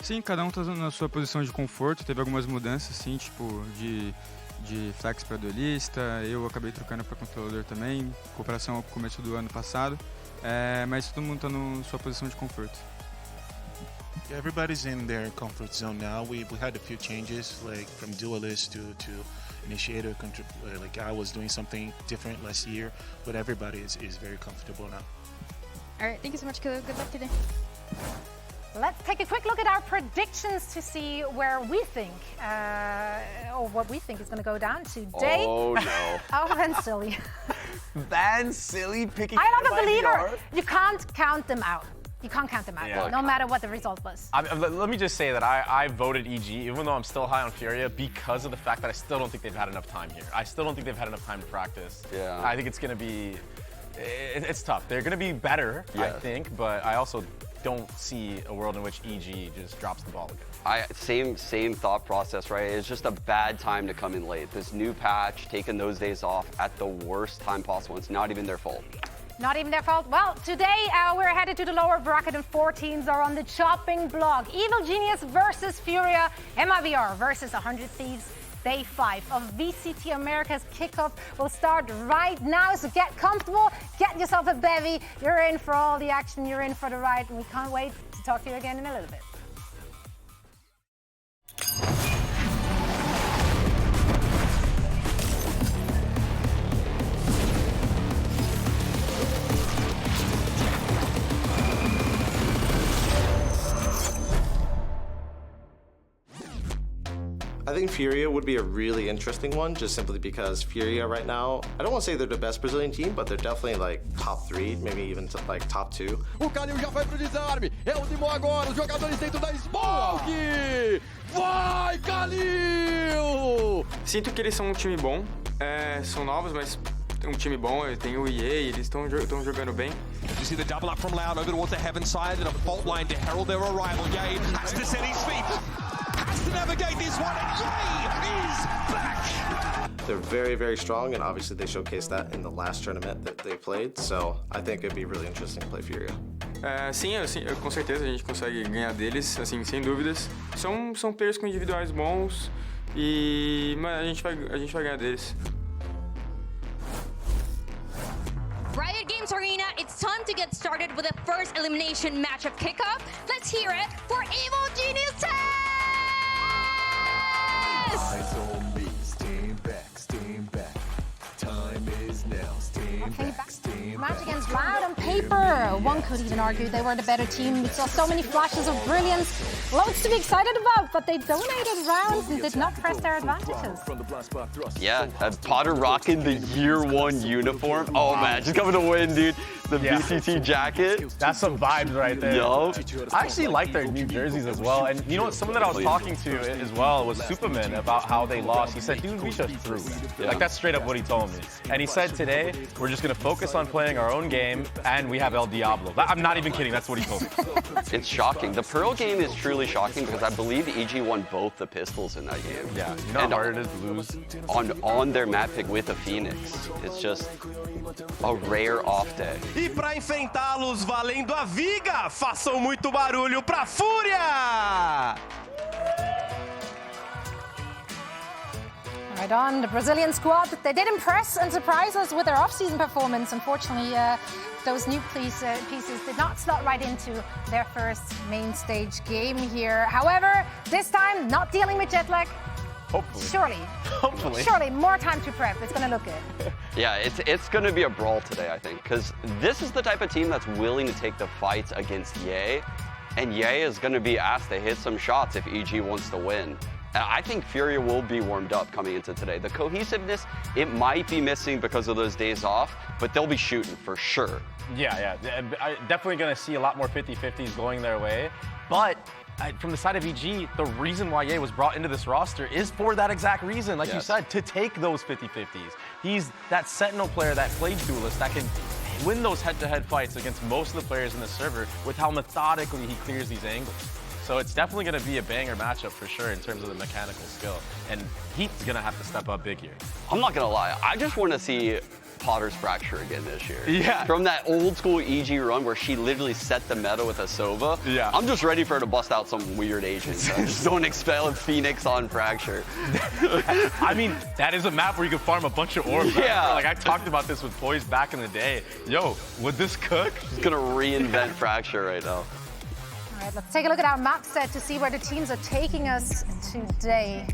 Sim, cada tá na sua posição de conforto. Teve algumas mudanças, sim, tipo de flex para duelista. Eu acabei trocando para controlador também, em comparação ao começo do ano passado. Mas todo mundo está na sua posição de conforto. Everybody's in their comfort zone now. We had a few changes, like from duelist to initiator. Like I was doing something different last year, but everybody is very comfortable now. All right, thank you so much. Good luck today. Let's take a quick look at our predictions to see where we think, or what we think is going to go down today. Oh no! Oh, Van Silly. Van Silly picking. I am a believer. You can't count them out. You can't count them out, no matter what the result was. Let me just say that I voted EG, even though I'm still high on Furia, because of the fact that I still don't think they've had enough time here. I still don't think they've had enough time to practice. Yeah. I think it's going to be, it's tough. They're going to be better, I think, but I also don't see a world in which EG just drops the ball again. Same thought process, right? It's just a bad time to come in late. This new patch, taking those days off at the worst time possible. It's not even their fault. Not even their fault. Well, today we're headed to the lower bracket and 4 teams are on the chopping block. Evil Genius versus Furia, MIVR versus 100 Thieves. Day 5 of VCT Americas Kickoff will start right now, so get comfortable, get yourself a bevy. You're in for all the action, you're in for the ride, and we can't wait to talk to you again in a little bit. I think Furia would be a really interesting one, just simply because Furia right now, I don't want to say they're the best Brazilian team, but they're definitely like top 3, maybe even like top 2. O Kalil já vai pro desarme. É o Dimon agora, os jogadores dentro da Smoke. Vai, Kalil! Sinto que eles são um time bom, são novos, mas um time bom. Tem o EA, eles estão jogando bem. You see the double up from Loud over towards the heaven side and a fault line to herald their arrival. Yay has to set his feet. Has to navigate this one, and Yay is back! They're very, very strong, and obviously they showcased that in the last tournament that they played, so I think it'd be really interesting to play Furia. Sim, com certeza a gente consegue ganhar deles, assim, sem dúvidas. São players com individuais bons, mas a gente vai ganhar deles. Riot Games Arena, it's time to get started with the first elimination match of Kickoff. Let's hear it for Evil Genius Tenz! Eyes on me, stand back. Time is now, stand back. Match against Loud on paper. One could even argue they were the better team. We saw so many flashes of brilliance. Loads to be excited about, but they dominated rounds and did not press their advantages. Yeah, Potter rocking the year 1 uniform. Oh man, just coming to win, dude. The VCT jacket. That's some vibes right there. Yup. I actually like their new jerseys as well. And you know what? Someone that I was talking to as well was Superman about how they lost. He said, dude, we just threw. Yeah. Like, that's straight up what he told me. And he said today, we're just going to focus on playing our own game, and we have El Diablo. I'm not even kidding. That's what he told me. It's shocking. The Pearl game is truly shocking because I believe EG won both the pistols in that game. Yeah, you know how hard it is to lose? On their map pick with a Phoenix. It's just a rare off day. E para enfrentá-los valendo a viga, façam muito barulho pra Furia! Right on, the Brazilian squad, they did impress and surprise us with their off-season performance. Unfortunately, those new pieces did not slot right into their first main stage game here. However, this time, not dealing with jet lag. Hopefully. Surely, more time to prep. It's going to look good. Yeah, it's going to be a brawl today, I think, because this is the type of team that's willing to take the fights against Ye, and Ye is going to be asked to hit some shots if EG wants to win. I think Furia will be warmed up coming into today. The cohesiveness, it might be missing because of those days off, but they'll be shooting for sure. Yeah. Definitely going to see a lot more 50-50s going their way. But from the side of EG, the reason why Ye was brought into this roster is for that exact reason, like you said, to take those 50-50s. He's that Sentinel player, that Plage duelist that can win those head-to-head fights against most of the players in the server with how methodically he clears these angles. So it's definitely going to be a banger matchup for sure in terms of the mechanical skill. And Heat's going to have to step up big here. I'm not going to lie. I just want to see Potter's Fracture again this year. Yeah. From that old school EG run where she literally set the meta with a Sova. Yeah. I'm just ready for her to bust out some weird agents. I just don't expel Phoenix on Fracture. I mean, that is a map where you can farm a bunch of orbs. Yeah. Like, I talked about this with Poise back in the day. Yo, would this cook? She's going to reinvent Fracture right now. All right, let's take a look at our map set to see where the teams are taking us today.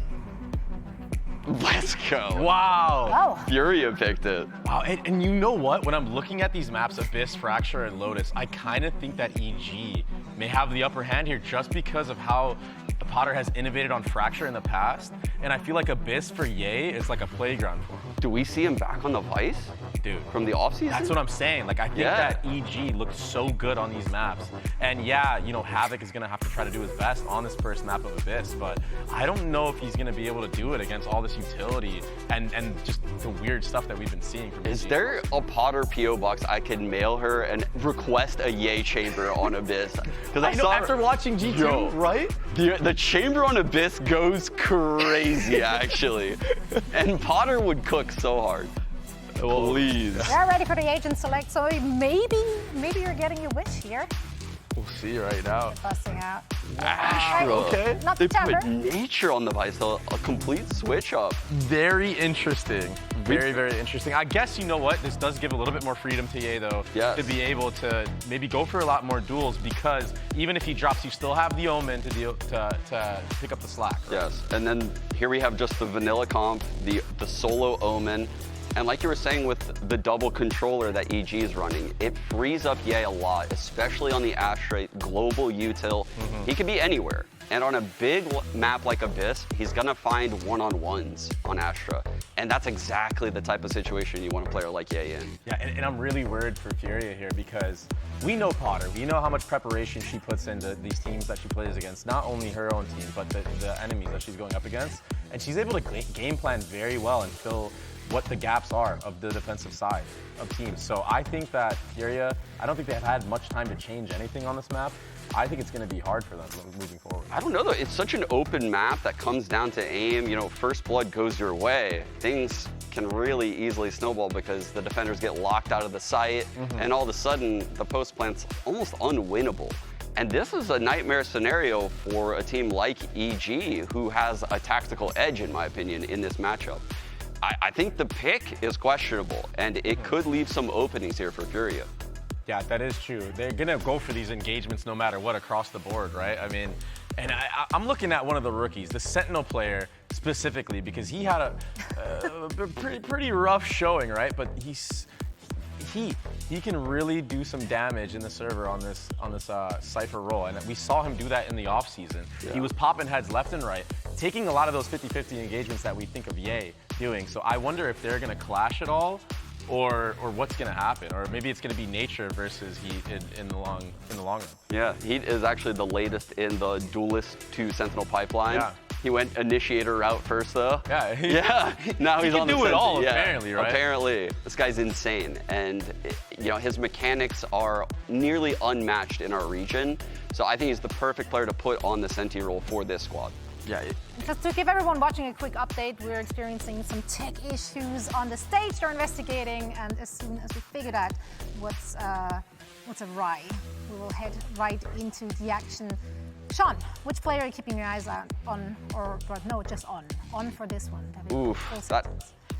Let's go. Wow. Oh. Furia picked it. Wow, and you know what? When I'm looking at these maps, Abyss, Fracture, and Lotus, I kind of think that EG may have the upper hand here just because of how Potter has innovated on Fracture in the past. And I feel like Abyss for Ye is like a playground for him. Do we see him back on the Vice? Dude. From the offseason? That's what I'm saying. Like, I think that EG looks so good on these maps. And yeah, you know, Havoc is going to have to try to do his best on this first map of Abyss, but I don't know if he's going to be able to do it against all this utility and just the weird stuff that we've been seeing from Is EG. there a Potter P.O. box I can mail her and request a Ye chamber on Abyss? Because I know, after watching G2, right? The chamber on Abyss goes crazy, actually. And Potter would cook so hard. Please. They're ready for the agent select, so maybe you're getting your wish here. We'll see right now. They're busting out. Astra. Okay. Not They the put Timber. nature on the Vice, a complete switch up. Very interesting. Very, very interesting. I guess, you know what? This does give a little bit more freedom to Ye, though, to be able to maybe go for a lot more duels, because even if he drops, you still have the Omen to pick up the slack. Right? Yes, and then here we have just the vanilla comp, the solo Omen, and like you were saying with the double controller that EG is running, it frees up Ye a lot, especially on the Astra global util. He could be anywhere. And on a big map like Abyss, he's gonna find one-on-ones on Astra. And that's exactly the type of situation you want a player like Ye in. Yeah, and I'm really worried for Furia here, because we know Potter. We know how much preparation she puts into these teams that she plays against, not only her own team, but the enemies that she's going up against. And she's able to game plan very well and fill what the gaps are of the defensive side of teams. So I think that Furia, I don't think they've had much time to change anything on this map. I think it's going to be hard for them moving forward. I don't know though, it's such an open map that comes down to aim. You know, first blood goes your way. Things can really easily snowball because the defenders get locked out of the site, and all of a sudden the post plant's almost unwinnable. And this is a nightmare scenario for a team like EG, who has a tactical edge, in my opinion, in this matchup. I think the pick is questionable, and it could leave some openings here for Furia. Yeah, that is true. They're gonna go for these engagements no matter what across the board, right? I mean, and I'm looking at one of the rookies, the Sentinel player specifically, because he had a pretty rough showing, right? But he can really do some damage in the server on this Cypher role, and we saw him do that in the off season. Yeah. He was popping heads left and right, taking a lot of those 50-50 engagements that we think of Ye doing. So I wonder if they're gonna clash at all, or what's gonna happen, or maybe it's gonna be nature versus Heat in the long run. Yeah, Heat is actually the latest in the Duelist to Sentinel pipeline. Yeah. He went initiator route first though. Yeah. Yeah. Now he's he on can the do it Sentinel. all, Yeah, apparently, right? Apparently, this guy's insane, and you know his mechanics are nearly unmatched in our region. So I think he's the perfect player to put on the Senti role for this squad. Yeah. Just to give everyone watching a quick update, we're experiencing some tech issues on the stage. They're investigating, and as soon as we figure out what's awry, we will head right into the action. Sean, which player are you keeping your eyes on, or no, just on for this one? Oof,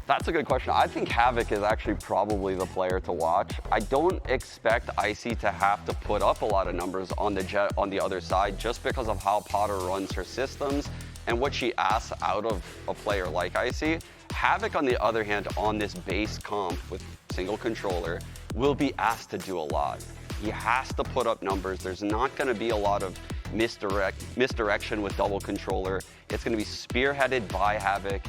that's a good question. I think Havoc is actually probably the player to watch. I don't expect Icy to have to put up a lot of numbers on the Jet on the other side, just because of how Potter runs her systems and what she asks out of a player like Icy. Havoc, on the other hand, on this base comp with single controller, will be asked to do a lot. He has to put up numbers. There's not going to be a lot of misdirection with double controller. It's going to be spearheaded by Havoc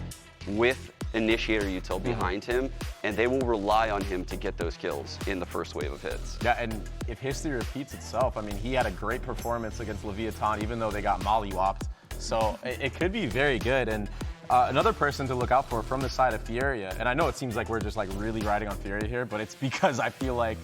with initiator util behind him, and they will rely on him to get those kills in the first wave of hits. Yeah, and if history repeats itself, I mean, he had a great performance against Leviathan, even though they got mollywopped. So it could be very good. And another person to look out for from the side of Furia, and I know it seems like we're just like really riding on Furia here, but it's because I feel like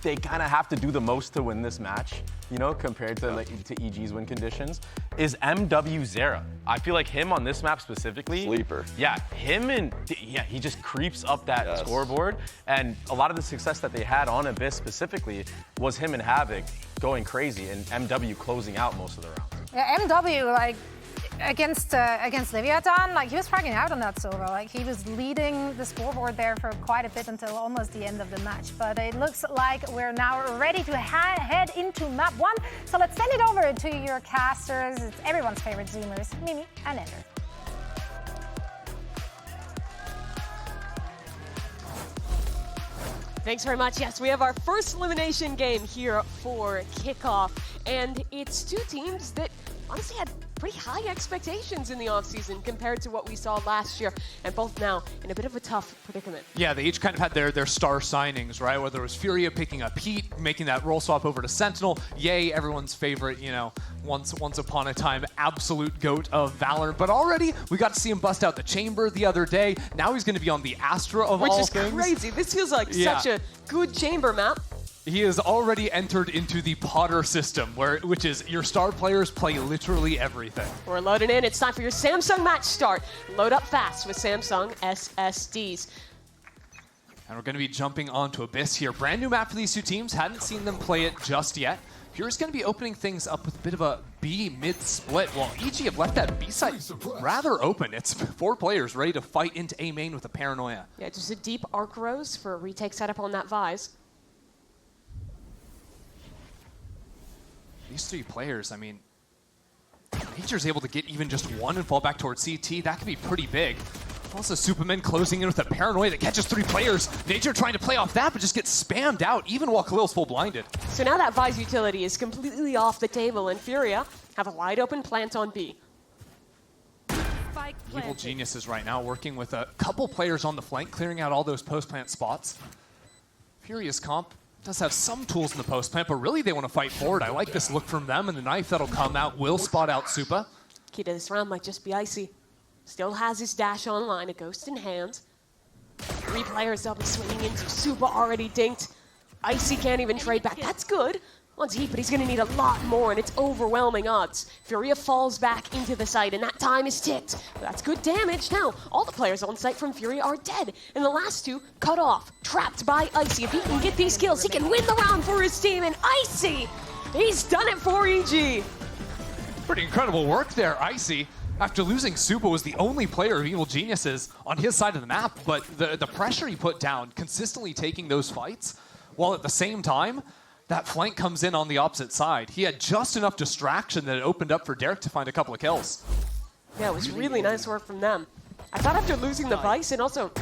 they kind of have to do the most to win this match, you know, compared to EG's win conditions, is MW Zera. I feel like him on this map specifically. Sleeper. Yeah, he just creeps up that scoreboard. And a lot of the success that they had on Abyss specifically was him and Havoc going crazy and MW closing out most of the rounds. Yeah, MW, like, against Leviathan, like, he was fragging out on that silver. Like, he was leading the scoreboard there for quite a bit until almost the end of the match. But it looks like we're now ready to head into map 1. So let's send it over to your casters. It's everyone's favorite Zoomers, Mimi and Ender. Thanks very much. Yes, we have our first elimination game here for Kickoff. And it's two teams that honestly had pretty high expectations in the offseason compared to what we saw last year, and both now in a bit of a tough predicament. Yeah, they each kind of had their star signings, right? Whether it was Furia picking up Heat, making that role swap over to Sentinel, Ye, everyone's favorite, you know, once upon a time absolute GOAT of Valorant. But already we got to see him bust out the Chamber the other day. Now he's going to be on the Astra of all things. Which is crazy. This feels like such a good Chamber map. He has already entered into the Potter system, which is your star players play literally everything. We're loading in. It's time for your Samsung match start. Load up fast with Samsung SSDs. And we're going to be jumping onto Abyss here. Brand new map for these two teams. Hadn't seen them play it just yet. Furia's going to be opening things up with a bit of a B mid-split, while EG have left that B side rather open. It's 4 players ready to fight into A main with a Paranoia. Yeah, just a deep arc rose for a retake setup on that Vise. These 3 players, I mean, Nature's able to get even just 1 and fall back towards CT. That could be pretty big. Also, Superman closing in with a Paranoia that catches 3 players. Nature trying to play off that, but just gets spammed out, even while Khalil's full blinded. So now that Vise utility is completely off the table, and Furia have a wide open plant on B. Evil Geniuses right now working with a couple players on the flank, clearing out all those post-plant spots. Furia's comp does have some tools in the post-plant, but really they want to fight forward. I like this look from them, and the knife that'll come out will spot out Supa. Key to this round might just be Icy. Still has his dash online, a ghost in hand. 3 players they'll be swinging into. Supa already dinked. Icy can't even trade back. That's good. Once heat, but he's going to need a lot more, and it's overwhelming odds. Furia falls back into the site, and that time is ticked. But that's good damage. Now, all the players on site from Furia are dead, and the last 2 cut off, trapped by Icy. If he can get these kills, he can win the round for his team, and Icy, he's done it for EG. Pretty incredible work there, Icy. After losing Supa, was the only player of Evil Geniuses on his side of the map, but the pressure he put down, consistently taking those fights, while at the same time, that flank comes in on the opposite side. He had just enough distraction that it opened up for Derek to find a couple of kills. Yeah, it was really nice work from them. I thought after losing the Vice and also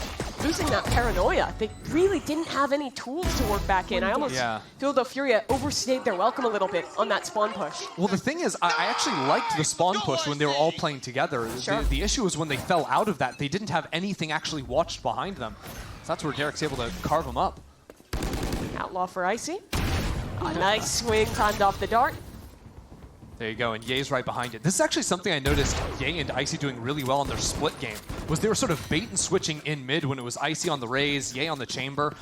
losing that Paranoia, they really didn't have any tools to work back in. I almost feel the Furia overstayed their welcome a little bit on that spawn push. Well, the thing is, I actually liked the spawn push when they were all playing together. Sure. The issue was when they fell out of that, they didn't have anything actually watched behind them. So that's where Derek's able to carve them up. Outlaw for Icy. A nice swing timed off the dart. There you go, and Ye's right behind it. This is actually something I noticed Ye and Icy doing really well in their split game, was they were sort of bait and switching in mid when it was Icy on the raise, Ye on the chamber.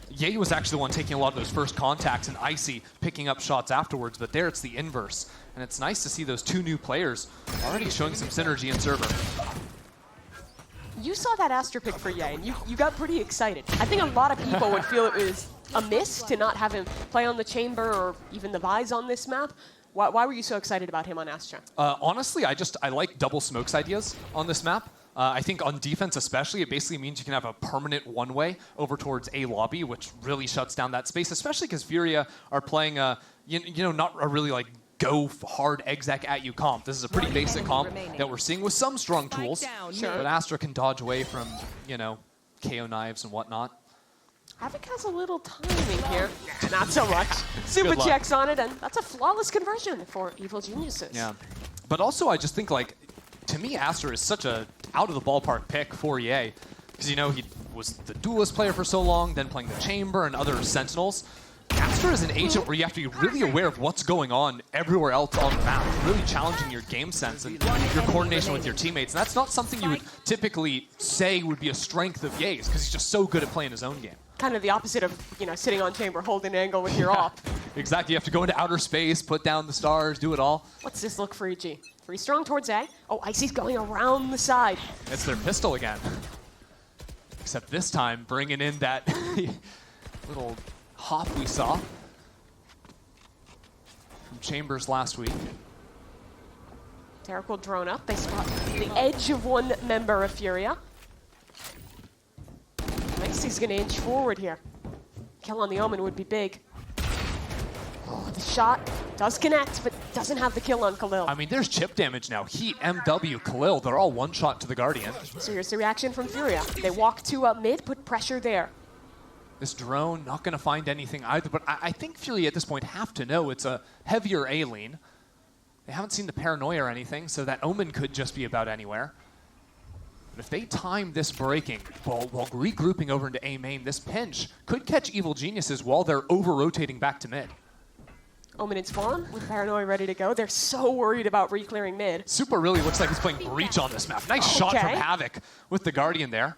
Ye was actually the one taking a lot of those first contacts, and Icy picking up shots afterwards, but there it's the inverse. And it's nice to see those 2 new players already showing some synergy in server. You saw that Astra pick for Ye, and you got pretty excited. I think a lot of people would feel it was a miss to not have him play on the chamber or even the Vise on this map. Why were you so excited about him on Astra? Honestly, I like double smokes ideas on this map. I think on defense especially, it basically means you can have a permanent one-way over towards A lobby, which really shuts down that space, especially because Furia are playing not a really like go hard exec at you comp. This is a pretty basic comp that we're seeing with some strong tools. Sure. But Astra can dodge away from, KO knives and whatnot. Havoc has a little timing here. Not so much. Super checks on it, and that's a flawless conversion for Evil Geniuses. Yeah. But also, I just think, to me, Astra is such a out-of-the-ballpark pick for EA. Because, he was the duelist player for so long, then playing the chamber and other sentinels. Astra is an agent where you have to be really aware of what's going on everywhere else on the map, really challenging your game sense and your coordination with your teammates. And that's not something you would typically say would be a strength of Ye's, because he's just so good at playing his own game. Kind of the opposite of, sitting on chamber, holding an angle with your op. Exactly. You have to go into outer space, put down the stars, do it all. What's this look for EG? 3 strong towards A. Oh, Icy's going around the side. It's their pistol again. Except this time, bringing in that little hop we saw from Chambers last week. Derek will drone up. They spot the edge of one member of Furia. Icy's going to inch forward here. Kill on the Omen would be big. Oh, the shot does connect, but doesn't have the kill on Khalil. I mean, there's chip damage now. Heat, MW, Khalil, they're all one shot to the Guardian. So here's the reaction from Furia. They walk 2 up mid, put pressure there. This drone, not going to find anything either, but I think Furia at this point have to know it's a heavier A lane. They haven't seen the Paranoia or anything, so that Omen could just be about anywhere. But if they time this breaking while regrouping over into A main, this pinch could catch Evil Geniuses while they're over-rotating back to mid. Omen and Spawn with Paranoia ready to go. They're so worried about re-clearing mid. Super really looks like he's playing Breach on this map. Nice shot from Havoc with the Guardian there.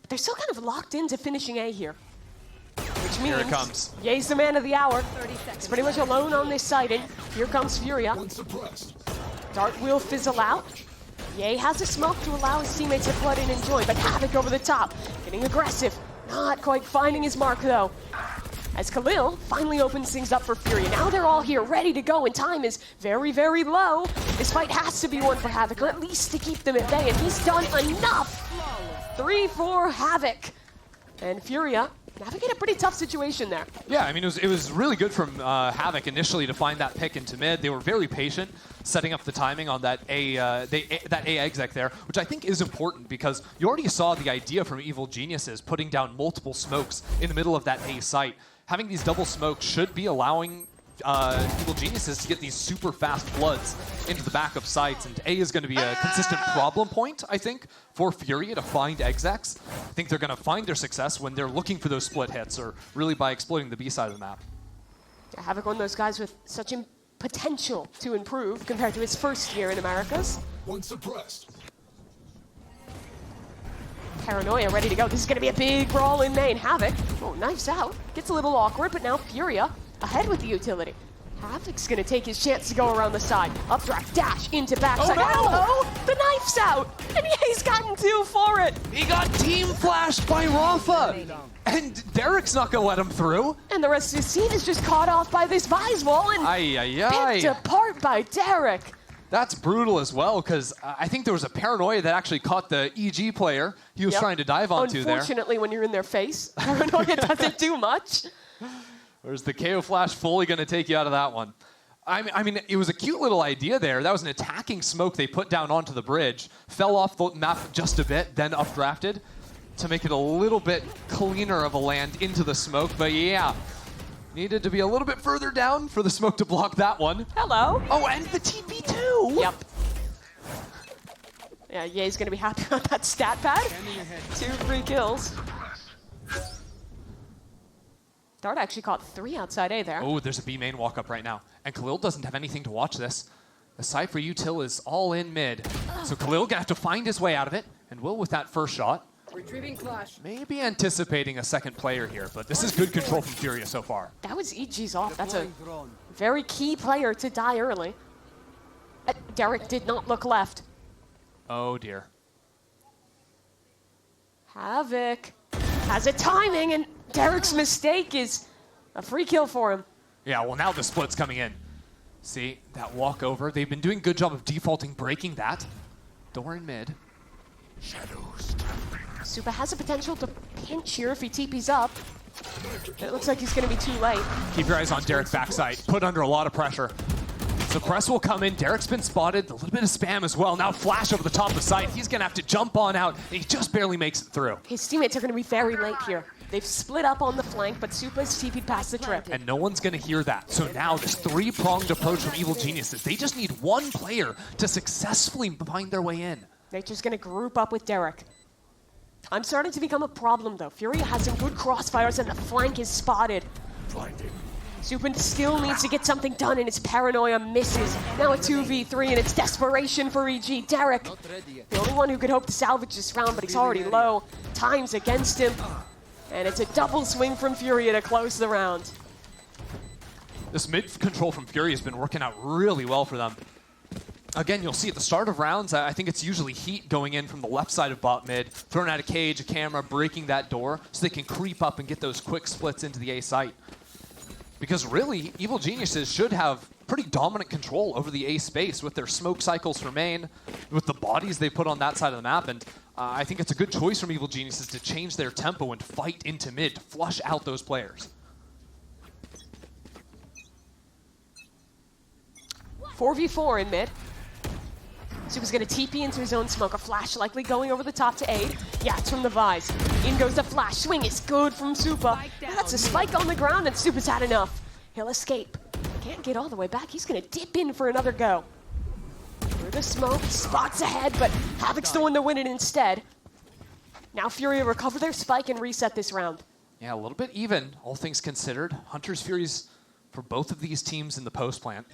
But they're still kind of locked into finishing A here. Which means here it comes. Ye's the man of the hour. He's pretty much alone on this side, and here comes Furia. Dart will fizzle out. Ye has a smoke to allow his teammates to flood in and join, but Havoc over the top, getting aggressive. Not quite finding his mark, though. As Khalil finally opens things up for Furia. Now they're all here, ready to go, and time is very, very low. This fight has to be won for Havoc, or at least to keep them at bay, and he's done enough. 3-4 Havoc. And Furia navigate a pretty tough situation there. Yeah, I mean, it was really good from Havoc initially to find that pick into mid. They were very patient, setting up the timing on that A exec there, which I think is important because you already saw the idea from Evil Geniuses putting down multiple smokes in the middle of that A site. Having these double smokes should be allowing Evil Geniuses to get these super fast floods into the back of sites, and A is going to be a consistent problem point, I think, for Furia to find execs. I think they're going to find their success when they're looking for those split hits, or really by exploiting the B side of the map. Yeah, Havoc, one of those guys with such potential to improve compared to his first year in Americas. One suppressed. Paranoia ready to go. This is going to be a big brawl in main. Havoc, oh, knives out. Gets a little awkward, but now Furia ahead with the utility. Havoc's going to take his chance to go around the side. Updraft, dash into backside. Oh, no! The knife's out! And he's gotten 2 for it! He got team flashed by Rafa! And Derek's not going to let him through. And the rest of his team is just caught off by this Vise wall and picked apart by Derek. That's brutal as well, because I think there was a Paranoia that actually caught the EG player he was trying to dive onto there. Unfortunately, when you're in their face, Paranoia doesn't do much. Where's the KO Flash fully going to take you out of that one? I mean, it was a cute little idea there. That was an attacking smoke they put down onto the bridge, fell off the map just a bit, then updrafted to make it a little bit cleaner of a land into the smoke. But yeah, needed to be a little bit further down for the smoke to block that one. Hello. Oh, and the TP too. Yep. Yeah, Ye's going to be happy on that stat pad. 2 free kills. Dart actually caught 3 outside A there. Oh, there's a B main walk up right now. And Khalil doesn't have anything to watch this. The Cypher util is all in mid. So Khalil gonna have to find his way out of it. And will with that first shot. Retrieving flash. Maybe anticipating a second player here, but this is good control from Furia so far. That was EG's off. That's a very key player to die early. Derek did not look left. Oh dear. Havoc has a timing, and Derek's mistake is a free kill for him. Yeah, well now the split's coming in. See, that walk over. They've been doing a good job of defaulting, breaking that. Door in mid. Shadows. Supa has a potential to pinch here if he TP's up. It looks like he's going to be too late. Keep your eyes on Derek's backside. Put under a lot of pressure. Suppress will come in. Derek's been spotted. A little bit of spam as well. Now flash over the top of sight. He's going to have to jump on out. And he just barely makes it through. His teammates are going to be very late here. They've split up on the flank, but Supa's TP'd past the trip. And no one's going to hear that. So now this 3-pronged approach from Evil Geniuses. They just need one player to successfully find their way in. They're just going to group up with Derek. I'm starting to become a problem, though. Furia has some good crossfires, and the flank is spotted. Supa still needs to get something done, and his Paranoia misses. Now a 2v3, and it's desperation for EG. Derek, the only one who could hope to salvage this round, but he's already low. Time's against him. And it's a double swing from Furia to close the round. This mid control from Furia has been working out really well for them. Again, you'll see at the start of rounds, I think it's usually Heat going in from the left side of bot mid, throwing out a cage, a camera, breaking that door, so they can creep up and get those quick splits into the A site. Because really, Evil Geniuses should have pretty dominant control over the A space with their smoke cycles for main, with the bodies they put on that side of the map, and I think it's a good choice from Evil Geniuses to change their tempo and fight into mid to flush out those players. 4v4 in mid. Supa's going to TP into his own smoke. A flash likely going over the top to aid. Yeah, it's from the Vise. In goes the flash. Swing is good from Supa. That's a spike on the ground, and Supa's had enough. He'll escape. Can't get all the way back. He's going to dip in for another go. Through the smoke, spots ahead, but Havoc's the one to win it instead. Now Furia recover their spike and reset this round. Yeah, a little bit even, all things considered. Hunters, Furies for both of these teams in the post plant.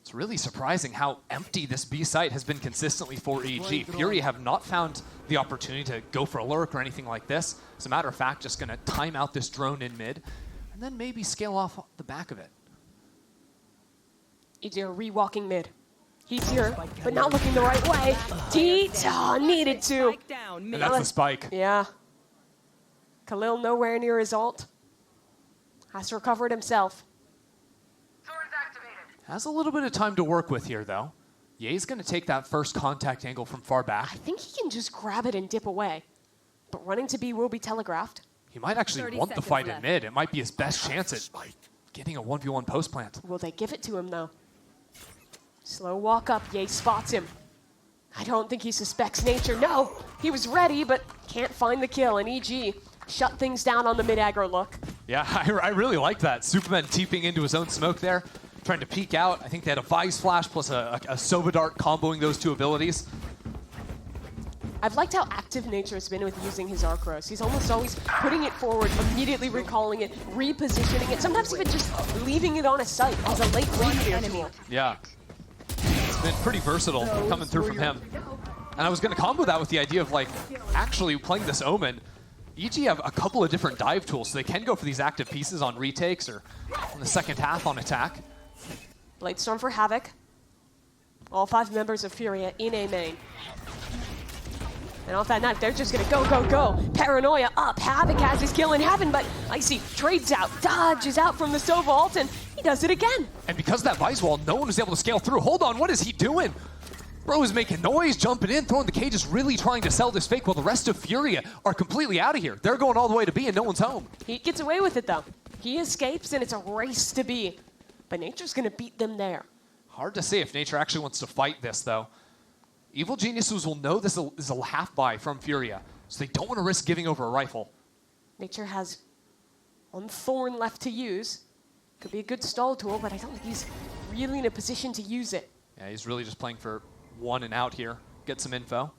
It's really surprising how empty this B site has been consistently for EG. Furia have not found the opportunity to go for a lurk or anything like this. As a matter of fact, just going to time out this drone in mid, and then maybe scale off the back of it. EG are re-walking mid. He's here, but not looking the right way. Tejo needed to. And that's the spike. Yeah. Khalil nowhere near his ult. Has to recover it himself. Has a little bit of time to work with here, though. Ye's going to take that first contact angle from far back. I think he can just grab it and dip away. But running to B will be telegraphed. He might actually want the fight in mid. It might be his best chance at getting a 1v1 post plant. Will they give it to him, though? Slow walk up. Ye spots him. I don't think he suspects Nature. No! He was ready, but can't find the kill. And EG shut things down on the mid-aggro look. Yeah, I really like that. Superman teeping into his own smoke there, trying to peek out. I think they had a Vise Flash plus a Sova Dart comboing those two abilities. I've liked how active Nature has been with using his arc rows. He's almost always putting it forward, immediately recalling it, repositioning it, sometimes even just leaving it on a site as a late reindeer tool. Yeah. It's been pretty versatile coming through from him. And I was going to combo that with the idea of, like, actually playing this Omen. EG have a couple of different dive tools, so they can go for these active pieces on retakes or in the second half on attack. Blade Storm for Havoc. All 5 members of Furia in A main. And off that knife, they're just gonna go, go, go. Paranoia up, Havoc has his kill in heaven, but Icy trades out, dodges out from the Sova ult, and he does it again. And because of that Vice Wall, no one was able to scale through. Hold on, what is he doing? Bro is making noise, jumping in, throwing the cages, really trying to sell this fake while the rest of Furia are completely out of here. They're going all the way to B and no one's home. He gets away with it though. He escapes and it's a race to B. But Nature's gonna beat them there. Hard to say if Nature actually wants to fight this though. Evil Geniuses will know this is a half buy from Furia, so they don't want to risk giving over a rifle. Nature has one Thorn left to use. Could be a good stall tool, but I don't think he's really in a position to use it. Yeah, he's really just playing for one and out here. Get some info.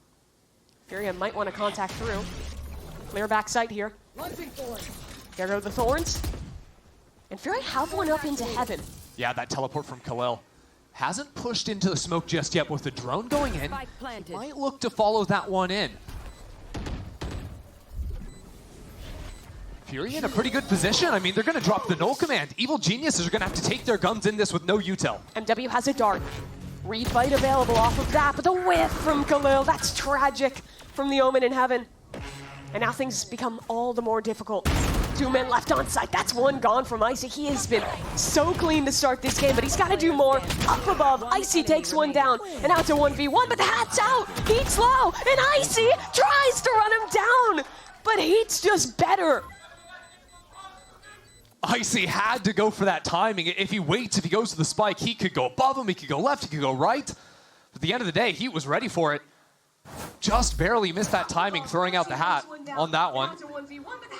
Furia might want to contact through. Clear back sight here. There go the Thorns. And Furia have one up into heaven. Yeah, that teleport from Khalil. Hasn't pushed into the smoke just yet, but with the drone going in, might look to follow that one in. Fury in a pretty good position. I mean, they're going to drop the null command. Evil Geniuses are going to have to take their guns in this with no util. MW has a dart. Read fight available off of that, but the whiff from Khalil, that's tragic from the Omen in heaven. And now things become all the more difficult. 2 men left on site. That's one gone from Icy. He has been so clean to start this game, but he's got to do more. Up above, Icy takes one down, and out to 1v1, but the hat's out. Heat's low, and Icy tries to run him down, but Heat's just better. Icy had to go for that timing. If he waits, if he goes to the spike, he could go above him, he could go left, he could go right. But at the end of the day, Heat was ready for it. Just barely missed that timing, throwing out the hat on that one.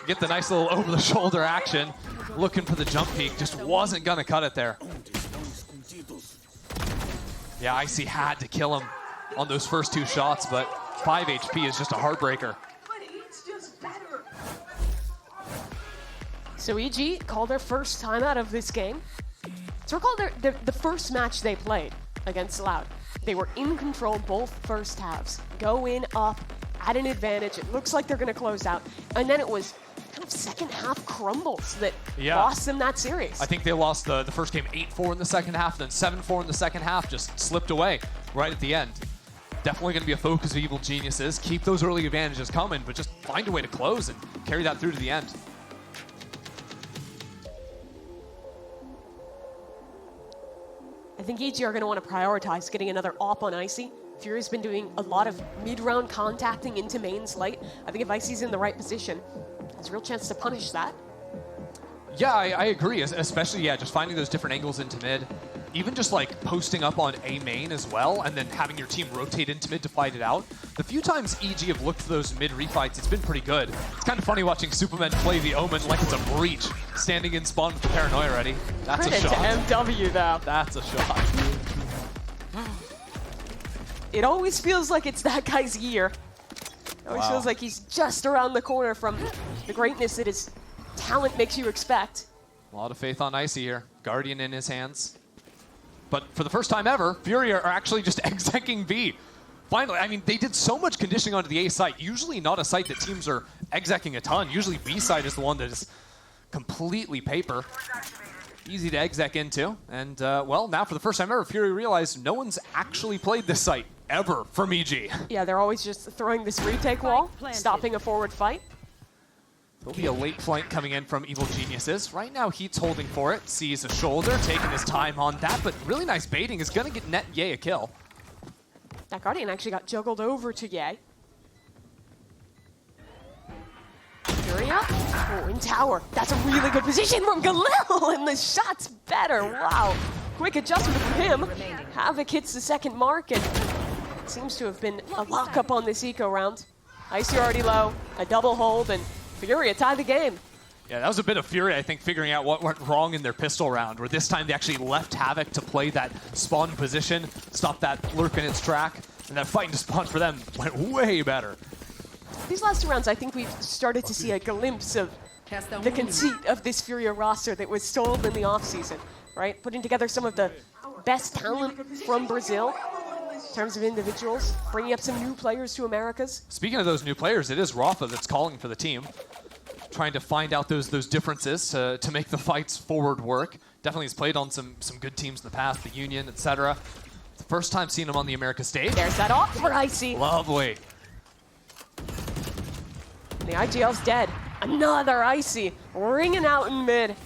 Get the nice little over-the-shoulder action. Looking for the jump peak, just wasn't gonna cut it there. Yeah, Icy had to kill him on those first 2 shots, but 5 HP is just a heartbreaker. So EG called their first time out of this game. So recall the first match they played against Loud. They were in control both first halves. Go in, up, at an advantage. It looks like they're going to close out. And then it was kind of second half crumbles that lost them that series. I think they lost the first game 8-4 in the second half, then 7-4 in the second half, just slipped away right at the end. Definitely going to be a focus of Evil Geniuses. Keep those early advantages coming, but just find a way to close and carry that through to the end. I think EG are going to want to prioritize getting another op on Icy. Fury's been doing a lot of mid-round contacting into mains late. I think if Icy's in the right position, there's a real chance to punish that. Yeah, I agree, especially, just finding those different angles into mid. Even just, like, posting up on A main as well, and then having your team rotate into mid to fight it out. The few times EG have looked for those mid refights, it's been pretty good. It's kind of funny watching Superman play the Omen like it's a breach, standing in spawn with the Paranoia ready. That's Credit a shot. to MW, though. That's a shot. It always feels like it's that guy's year. It always feels like he's just around the corner from the greatness that his talent makes you expect. A lot of faith on Icy here. Guardian in his hands. But for the first time ever, Furia are actually just execing B. Finally, I mean, they did so much conditioning onto the A site. Usually not a site that teams are execing a ton. Usually B site is the one that is completely paper. Easy to exec into. And, well, now for the first time ever, Furia realized no one's actually played this site ever from EG. Yeah, they're always just throwing this retake wall, stopping a forward fight. There'll be a late flank coming in from Evil Geniuses. Right now, Heat's holding for it, sees a shoulder, taking his time on that, but really nice baiting is going to get net Ye a kill. That Guardian actually got juggled over to Ye. Furia? Oh, in tower. That's a really good position from Galil, and the shot's better. Wow. Quick adjustment from him. Havoc hits the second mark, and it seems to have been a lockup on this eco round. Icy already low, a double hold, and Furia tied the game. Yeah, that was a bit of Furia, I think, figuring out what went wrong in their pistol round, where this time they actually left Havoc to play that spawn position, stop that lurk in its track, and that fight into spawn for them went way better. These last 2 rounds, I think we've started to see a glimpse of the conceit of this Furia roster that was sold in the offseason, right? Putting together some of the best talent from Brazil in terms of individuals, bringing up some new players to Americas. Speaking of those new players, it is Rafa that's calling for the team, trying to find out those differences to make the fights forward work. Definitely has played on some good teams in the past, the Union, etc. The first time seeing him on the America stage. There's that off for Icy. Lovely. And the IGL's dead. Another Icy ringing out in mid.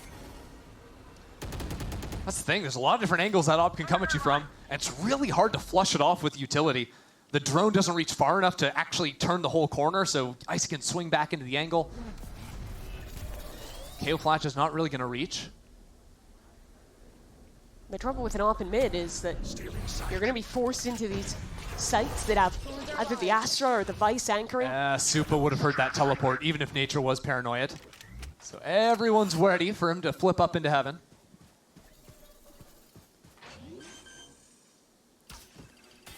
That's the thing, there's a lot of different angles that op can come at you from, and it's really hard to flush it off with utility. The drone doesn't reach far enough to actually turn the whole corner, so Icy can swing back into the angle. KO Flash is not really going to reach. The trouble with an op in mid is that you're going to be forced into these sites that have either the Astra or the Vice anchoring. Supa would have heard that teleport, even if Nature was paranoid. So everyone's ready for him to flip up into heaven.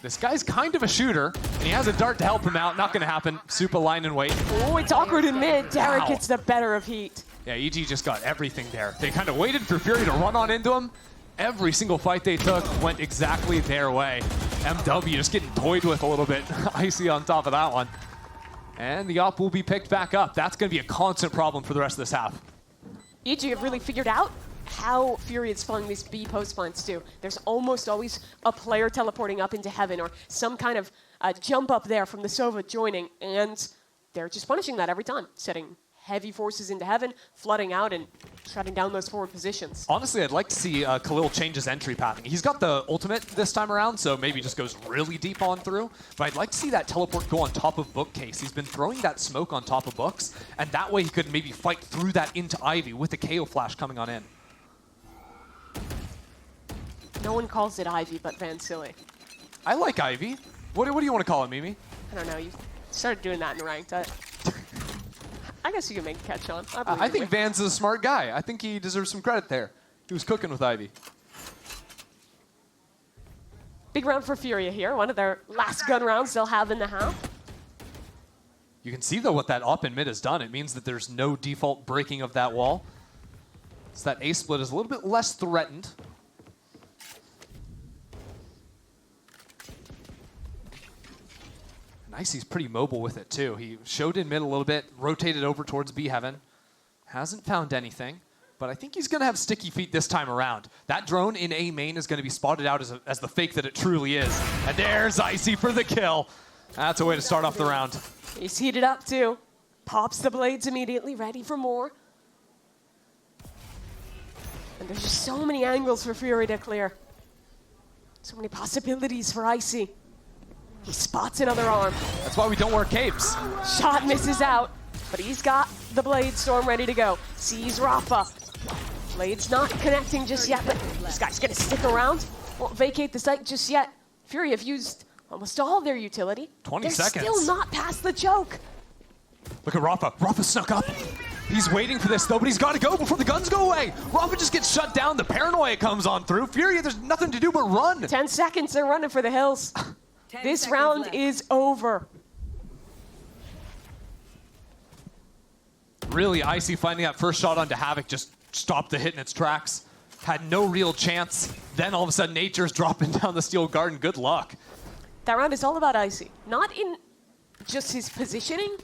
This guy's kind of a shooter, and he has a dart to help him out. Not going to happen. Supa line and wait. Oh, it's awkward in mid. Derek Wow. gets the better of Heat. Yeah, EG just got everything there. They kind of waited for Fury to run on into him. Every single fight they took went exactly their way. MW just getting toyed with a little bit. Icy on top of that one. And the op will be picked back up. That's going to be a constant problem for the rest of this half. EG have really figured out how Fury is spawning these B post plants too. There's almost always a player teleporting up into heaven or some kind of jump up there from the Sova joining, and they're just punishing that every time, setting heavy forces into heaven, flooding out, and shutting down those forward positions. Honestly, I'd like to see Khalil change his entry pathing. He's got the ultimate this time around, so maybe just goes really deep on through. But I'd like to see that teleport go on top of Bookcase. He's been throwing that smoke on top of Books, and that way he could maybe fight through that into Ivy with the KO Flash coming on in. No one calls it Ivy but Van Silly. I like Ivy. What do you want to call it, Mimi? I don't know, you started doing that in ranked. I guess you can make a catch on. I think Van's a smart guy. I think he deserves some credit there. He was cooking with Ivy. Big round for Furia here, one of their last gun rounds they'll have in the half. You can see, though, what that op in mid has done. It means that there's no default breaking of that wall. So that A-split is a little bit less threatened. Icy's pretty mobile with it, too. He showed in mid a little bit, rotated over towards B Heaven. Hasn't found anything, but I think he's going to have sticky feet this time around. That drone in A main is going to be spotted out as the fake that it truly is. And there's Icy for the kill. That's a way to start off the round. He's heated up, too. Pops the blades immediately, ready for more. And there's just so many angles for Fury to clear. So many possibilities for Icy. He spots another arm. That's why we don't wear capes. Shot misses out, but he's got the Blade Storm ready to go. Sees Rafa. Blade's not connecting just yet, but this guy's gonna stick around. Won't vacate the site just yet. Fury have used almost all of their utility. 20 They're seconds. Still not past the choke. Look at Rafa. Rafa snuck up. He's waiting for this, though, but he's got to go before the guns go away. Rafa just gets shut down. The paranoia comes on through. Fury, there's nothing to do but run. 10 seconds, they're running for the hills. This round left. is over. Really, Icy finding that first shot onto Havoc just stopped the hit in its tracks. Had no real chance. Then all of a sudden, Nature's dropping down the Steel Garden. Good luck. That round is all about Icy. Not in just his positioning,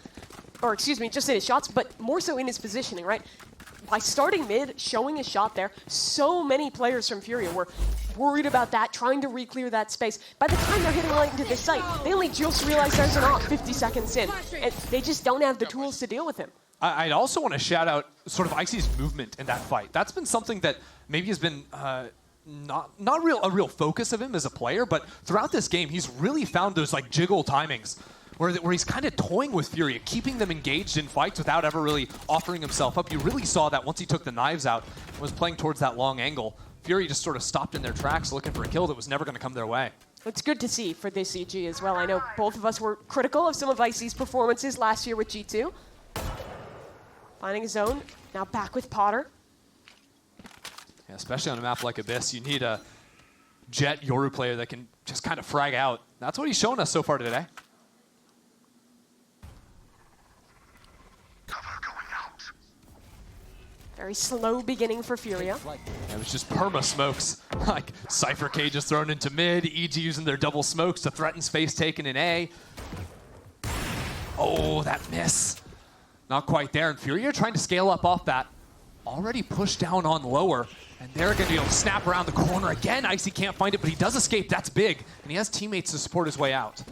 or excuse me, just in his shots, but more so in his positioning, right? By starting mid, showing a shot there, so many players from Furia were worried about that, trying to re-clear that space. By the time they're hitting right into this site, they only just realize there's an op 50 seconds in, and they just don't have the tools to deal with him. I'd also want to shout out sort of Icy's movement in that fight. That's been something that maybe has been not a real focus of him as a player, but throughout this game, he's really found those like jiggle timings where he's kind of toying with Furia, keeping them engaged in fights without ever really offering himself up. You really saw that once he took the knives out and was playing towards that long angle. Furia just sort of stopped in their tracks looking for a kill that was never going to come their way. It's good to see for this EG as well. I know both of us were critical of some of Icy's performances last year with G2. Finding his own, now back with Potter. Yeah, especially on a map like Abyss, you need a Jet Yoru player that can just kind of frag out. That's what he's shown us so far today. Very slow beginning for Furia. It was just perma smokes. Like Cypher K just thrown into mid, EG using their double smokes to threaten space taken in A. Oh, that miss. Not quite there, and Furia trying to scale up off that. Already pushed down on lower, and they're going to snap around the corner again. Icy can't find it, but he does escape. That's big, and he has teammates to support his way out.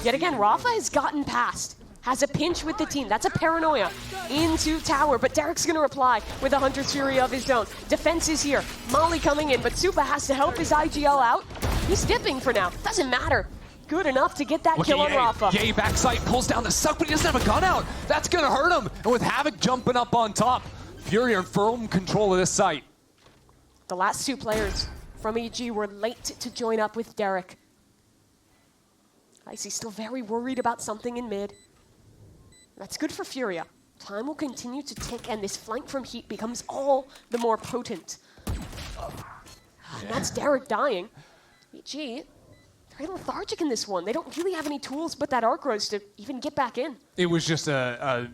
Yet again, Rafa has gotten past. Has a pinch with the team. That's a paranoia into tower, but Derek's going to reply with a Hunter's Fury of his own. Defense is here. Molly coming in, but Supa has to help his IGL out. He's dipping for now. Doesn't matter. Good enough to get that kill on Rafa. Yay backside pulls down the suck, but he doesn't have a gun out. That's going to hurt him. And with Havoc jumping up on top, Furia in firm control of this site. The last two players from EG were late to join up with Derek. Icy still very worried about something in mid. That's good for Furia. Time will continue to tick, and this flank from Heat becomes all the more potent. And that's Derek dying. EG, very lethargic in this one. They don't really have any tools but that Arc Rose to even get back in. It was just a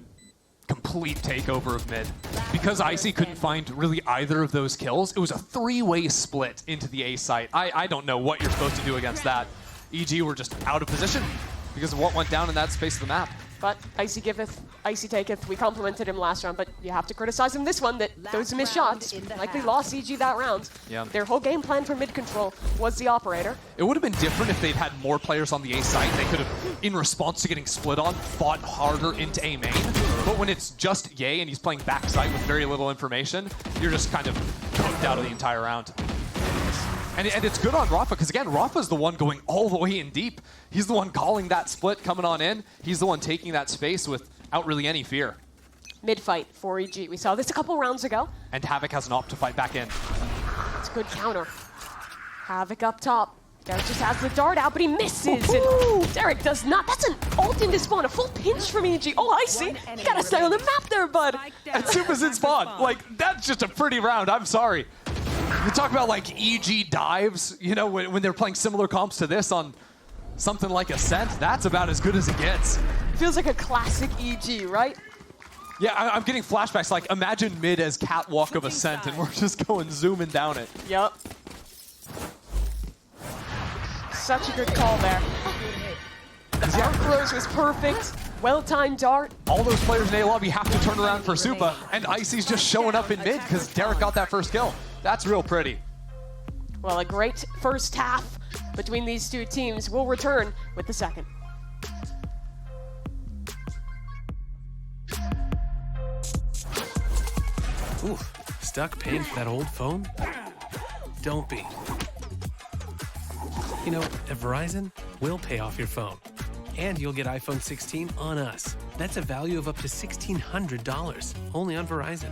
complete takeover of mid. Because Icy couldn't find really either of those kills, it was a three-way split into the A site. I don't know what you're supposed to do against that. EG were just out of position because of what went down in that space of the map. But Icy giveth, Icy taketh. We complimented him last round, but you have to criticize him this one, that those missed shots likely lost EG that round. Yeah. Their whole game plan for mid control was the operator. It would have been different if they'd had more players on the A site. They could have, in response to getting split on, fought harder into A main. But when it's just Ye and he's playing backside with very little information, you're just kind of cooked out of the entire round. And it's good on Rafa, because again, Rafa's the one going all the way in deep. He's the one calling that split, coming on in. He's the one taking that space without really any fear. Mid-fight for EG. We saw this a couple rounds ago. And Havoc has an op to fight back in. It's a good counter. Havoc up top. Derek just has the dart out, but he misses. And Derek does not. That's an ult into spawn. A full pinch from EG. Oh, I see. You gotta stay on the map there, bud. And Supa's in spawn. Like, that's just a pretty round. I'm sorry. You talk about like EG dives, you know, when they're playing similar comps to this on something like Ascent, that's about as good as it gets. Feels like a classic EG, right? Yeah, I'm getting flashbacks. Like, imagine mid as catwalk of Ascent, and we're just going zooming down it. Yup. Such a good call there. The Arc Rose was perfect. Well-timed dart. All those players in A lobby have to turn around for Supa, and Icy's just showing up in mid because Derek got that first kill. That's real pretty. Well, a great first half between these two teams. We'll return with the second. Ooh, stuck paying for that old phone? Don't be. You know, at Verizon, we'll pay off your phone. And you'll get iPhone 16 on us. That's a value of up to $1,600, only on Verizon.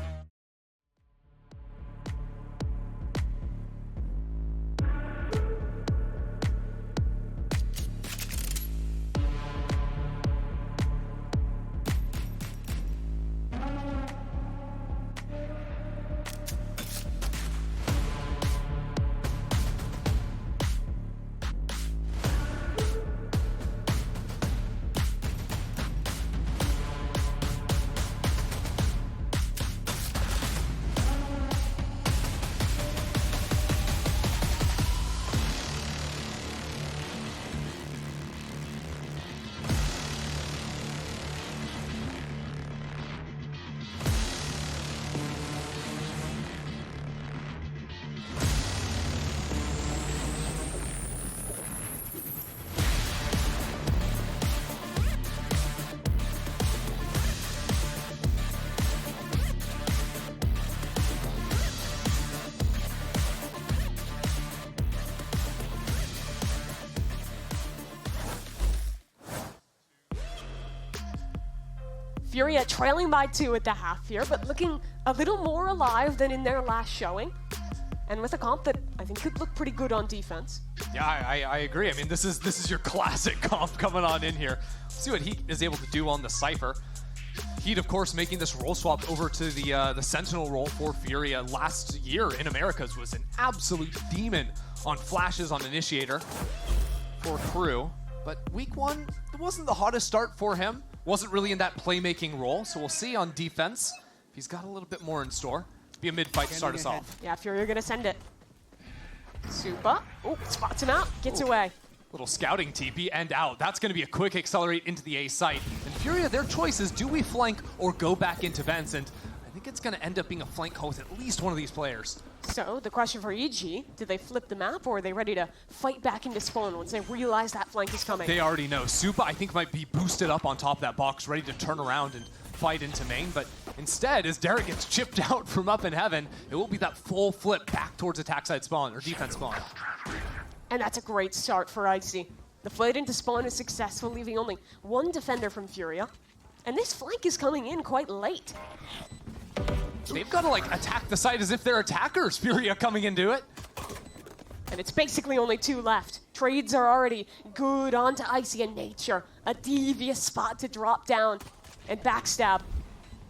Furia trailing by 2 at the half here, but looking a little more alive than in their last showing. And with a comp that I think could look pretty good on defense. Yeah, I agree. I mean, this is your classic comp coming on in here. Let's see what Heat is able to do on the Cypher. Heat, of course, making this role swap over to the Sentinel role for Furia last year in Americas was an absolute demon on flashes on Initiator for Crew. But week 1, it wasn't the hottest start for him. Wasn't really in that playmaking role, so we'll see on defense if he's got a little bit more in store. Be a mid-fight to start us off. Yeah, Furia gonna send it. Super. Oh, spots him out, gets away. Little scouting TP and out. That's going to be a quick accelerate into the A site. And Furia, their choice is, do we flank or go back into vents? And I think it's going to end up being a flank call with at least one of these players. So the question for EG, did they flip the map or are they ready to fight back into spawn once they realize that flank is coming? They already know. Supa, I think, might be boosted up on top of that box, ready to turn around and fight into main. But instead, as Derek gets chipped out from up in heaven, it will be that full flip back towards attack side spawn or defense spawn. And that's a great start for Icy. The flight into spawn is successful, leaving only one defender from Furia. And this flank is coming in quite late. They've got to like attack the site as if they're attackers. Furia coming into it. And it's basically only 2 left. Trades are already good onto Icy and Nature. A devious spot to drop down and backstab.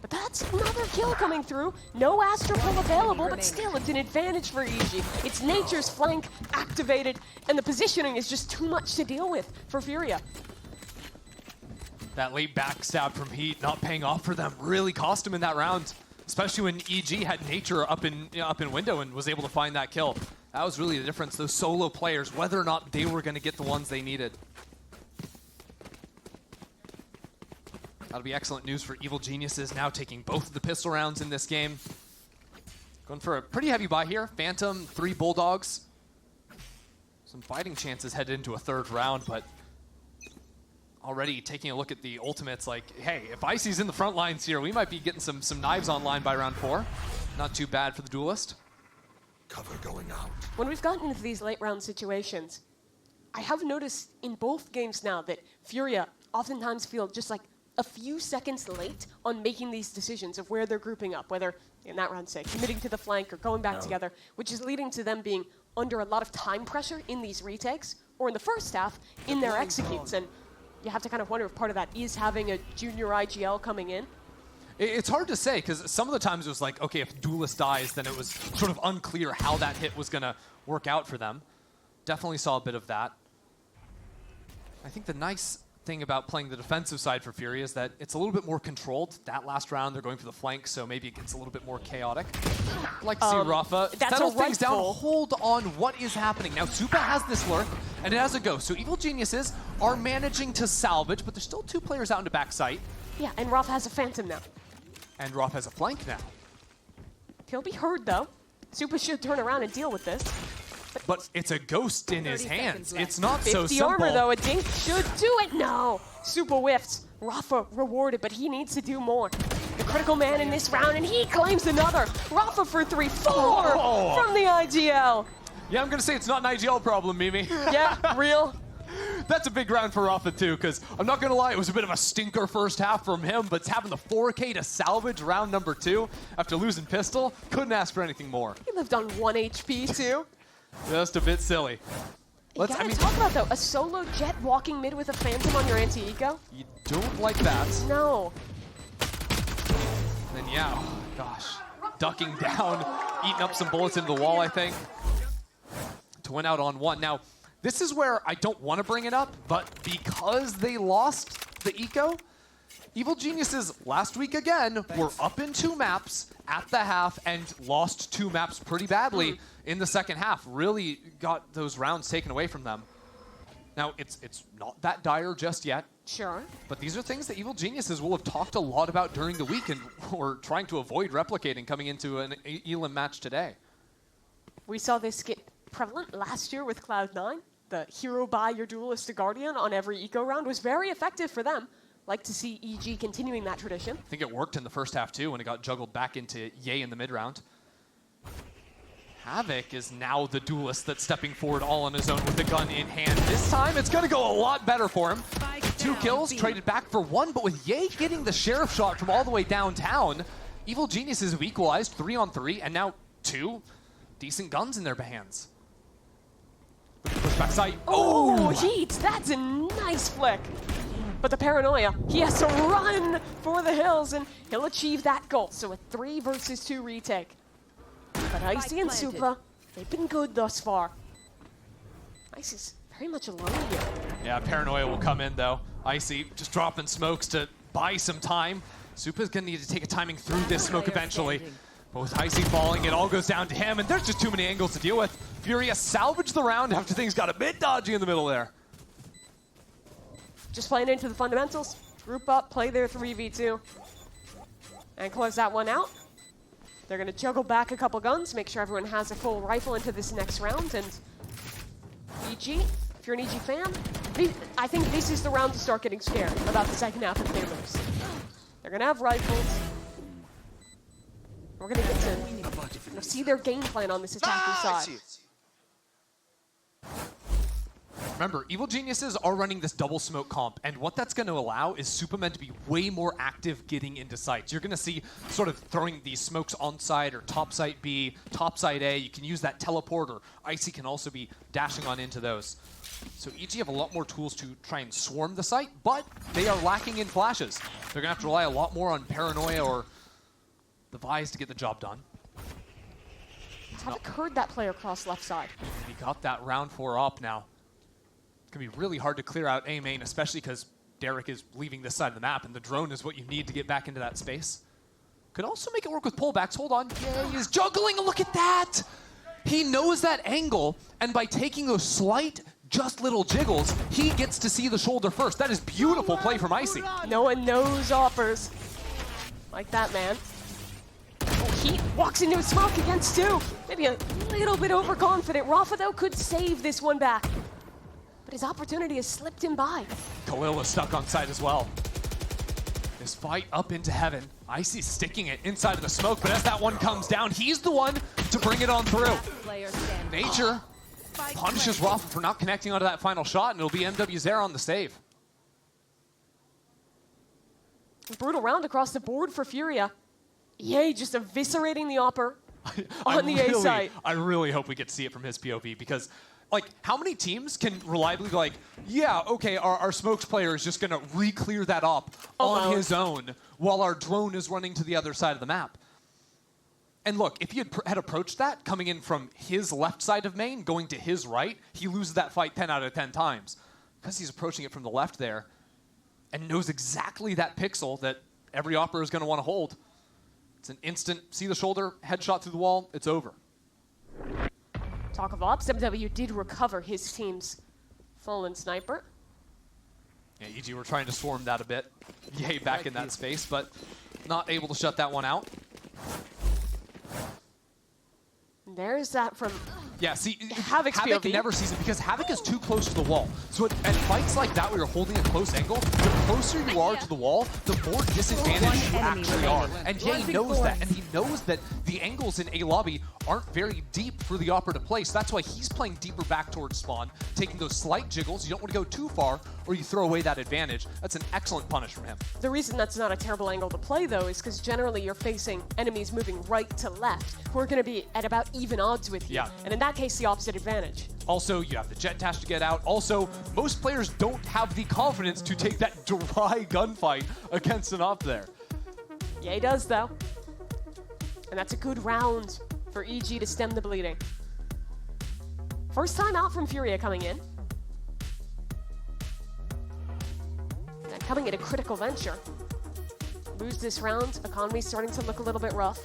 But that's another kill coming through. No Astro Pull available, but still it's an advantage for EG. It's Nature's flank activated, and the positioning is just too much to deal with for Furia. That late backstab from Heat not paying off for them really cost him in that round, especially when EG had Nature up in window and was able to find that kill. That was really the difference. Those solo players, whether or not they were going to get the ones they needed. That'll be excellent news for Evil Geniuses, now taking both of the pistol rounds in this game. Going for a pretty heavy buy here. Phantom, 3 Bulldogs. Some fighting chances headed into a 3rd round, but already taking a look at the ultimates, like, hey, if Icy's in the front lines here, we might be getting some knives online by round 4. Not too bad for the duelist. Cover going out. When we've gotten into these late round situations, I have noticed in both games now that Furia oftentimes feel just like a few seconds late on making these decisions of where they're grouping up, whether in that round, say, committing to the flank or going back together, which is leading to them being under a lot of time pressure in these retakes, or in the first half, in their executes. And you have to kind of wonder if part of that is having a junior IGL coming in. It's hard to say, because some of the times it was like, okay, if Duelist dies, then it was sort of unclear how that hit was going to work out for them. Definitely saw a bit of that. I think the nice thing about playing the defensive side for Furia is that it's a little bit more controlled. That last round, they're going for the flank, so maybe it gets a little bit more chaotic. I'd like to see Rafa settle things down, hold on what is happening. Now, Supa has this lurk, and it has a go. So Evil Geniuses are managing to salvage, but there's still 2 players out into backside. Yeah, and Rafa has a Phantom now. And Rafa has a flank now. He'll be heard, though. Supa should turn around and deal with this. But it's a ghost in his hands. It's not so 50 simple. armor, though. A dink should do it. No. Supa whiffs. Rafa rewarded, but he needs to do more. The critical man in this round, and he claims another. Rafa for 3-4 from the IGL. Yeah, I'm going to say it's not an IGL problem, Mimi. Yeah, real. That's a big round for Rafa, too, because I'm not going to lie, it was a bit of a stinker first half from him, but having the 4K to salvage round number 2 after losing pistol, couldn't ask for anything more. He lived on 1 HP, too. Just a bit silly. You gotta talk about, though, a solo jet walking mid with a Phantom on your anti-eco. You don't like that. No. Then, yeah, oh, gosh. Ducking down, eating up some bullets into the wall, I think, to win out on 1. Now, this is where I don't want to bring it up, but because they lost the eco, Evil Geniuses last week again were up in 2 maps at the half and lost 2 maps pretty badly in the second half. Really got those rounds taken away from them. Now, it's not that dire just yet. Sure. But these are things that Evil Geniuses will have talked a lot about during the week and were trying to avoid replicating coming into an Elim match today. We saw this get prevalent last year with Cloud9. The hero buy your duelist to Guardian on every eco round was very effective for them. Like to see EG continuing that tradition. I think it worked in the first half too when it got juggled back into Ye in the mid round. Havoc is now the duelist that's stepping forward all on his own with the gun in hand. This time it's going to go a lot better for him. 2 kills, traded back for 1, but with Ye getting the sheriff shot from all the way downtown, Evil Geniuses have equalized 3 on 3, and now 2 decent guns in their hands. Push back sight. Oh, Heat, that's a nice flick. But the paranoia, he has to run for the hills, and he'll achieve that goal. So a 3 versus 2 retake. But Icy and Supra, they've been good thus far. Icy's very much alone here. Yeah, paranoia will come in though. Icy just dropping smokes to buy some time. Supa's gonna need to take a timing through this smoke eventually. But with Icy falling, it all goes down to him, and there's just too many angles to deal with. Furia salvaged the round after things got a bit dodgy in the middle there. Just playing into the fundamentals. Group up, play their 3v2. And close that one out. They're gonna juggle back a couple guns, make sure everyone has a full rifle into this next round, and EG, if you're an EG fan, I think this is the round to start getting scared about the second half if they lose. They're gonna have rifles. We're gonna get to see their game plan on this attacking side. Remember, Evil Geniuses are running this double smoke comp, and what that's going to allow is Superman to be way more active getting into sites. You're going to see sort of throwing these smokes on site or top site B, top site A. You can use that teleport, or Icy can also be dashing on into those. So EG have a lot more tools to try and swarm the site, but they are lacking in flashes. They're going to have to rely a lot more on paranoia or the Vise to get the job done. Haven't heard that player cross left side. And he got that round 4 up now. It's going to be really hard to clear out A main, especially because Derek is leaving this side of the map, and the drone is what you need to get back into that space. Could also make it work with pullbacks. Hold on. Yeah, he's juggling. Look at that. He knows that angle, and by taking those slight, just little jiggles, he gets to see the shoulder first. That is beautiful play from Icy. No one knows offers like that, man. Oh, he walks into a smoke against 2. Maybe a little bit overconfident. Rafa, though, could save this one back. But his opportunity has slipped him by. Khalil is stuck on site as well. This fight up into heaven. Icy sticking it inside of the smoke, but as that one comes down, he's the one to bring it on through. Nature punishes Rafa for not connecting onto that final shot, and it'll be MWZ on the save. Brutal round across the board for Furia. Yay, just eviscerating the Opper on the A site. I really hope we get to see it from his POV, because like, how many teams can reliably be like, yeah, okay, our smokes player is just going to re-clear that up on his own while our drone is running to the other side of the map? And look, if he had approached that, coming in from his left side of main, going to his right, he loses that fight 10 out of 10 times. Because he's approaching it from the left there and knows exactly that pixel that every operator is going to want to hold. It's an instant, see the shoulder, headshot through the wall, it's over. Talk of ops, MW did recover his team's fallen sniper. Yeah, EG were trying to swarm that a bit. Yay, back in that space, but not able to shut that one out. There's that from Yeah, see, Havoc's Havoc POV. never sees it because Havoc is too close to the wall. So at fights like that where you're holding a close angle, the closer you are to the wall, the more disadvantaged you actually are. And Ye knows that, and he knows that the angles in A lobby aren't very deep for the Opera to play, so that's why he's playing deeper back towards spawn, taking those slight jiggles. You don't want to go too far, or you throw away that advantage. That's an excellent punish from him. The reason that's not a terrible angle to play, though, is because generally you're facing enemies moving right to left, who are going to be at about even odds with you. Yeah. And in that case, the opposite advantage. Also, you have the jet dash to get out. Also, most players don't have the confidence to take that dry gunfight against an op there. Ye does, though. And that's a good round for EG to stem the bleeding. First time out from Furia coming in. And coming at a critical venture. Lose this round, economy's starting to look a little bit rough.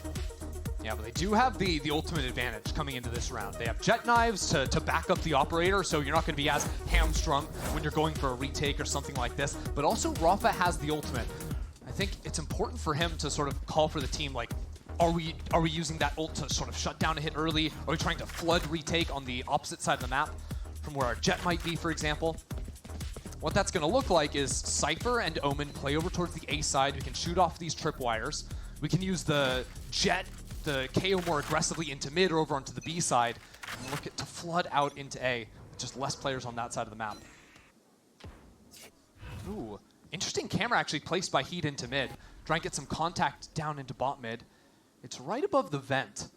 Yeah, but they do have the ultimate advantage coming into this round. They have jet knives to back up the operator, so you're not going to be as hamstrung when you're going for a retake or something like this. But also, Rafa has the ultimate. I think it's important for him to sort of call for the team, like, are we using that ult to sort of shut down a hit early? Are we trying to flood retake on the opposite side of the map from where our jet might be, for example? What that's going to look like is Cypher and Omen play over towards the A side. We can shoot off these tripwires. We can use the jet, the KO more aggressively into mid or over onto the B side, and look to flood out into A with just less players on that side of the map. Ooh, interesting camera actually placed by Heat into mid. Try and get some contact down into bot mid. It's right above the vent.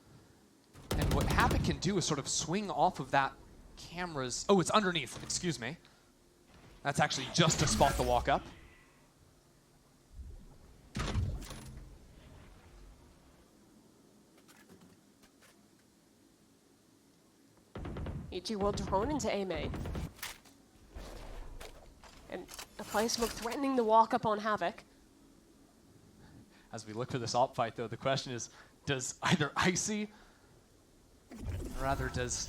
And what Havoc can do is sort of swing off of that camera's... Oh, it's underneath, excuse me. That's actually just to spot the walk up. EG will drone into A main. And a play smoke threatening the walk up on Havoc. As we look for this op fight, though, the question is, does either Icy, or rather does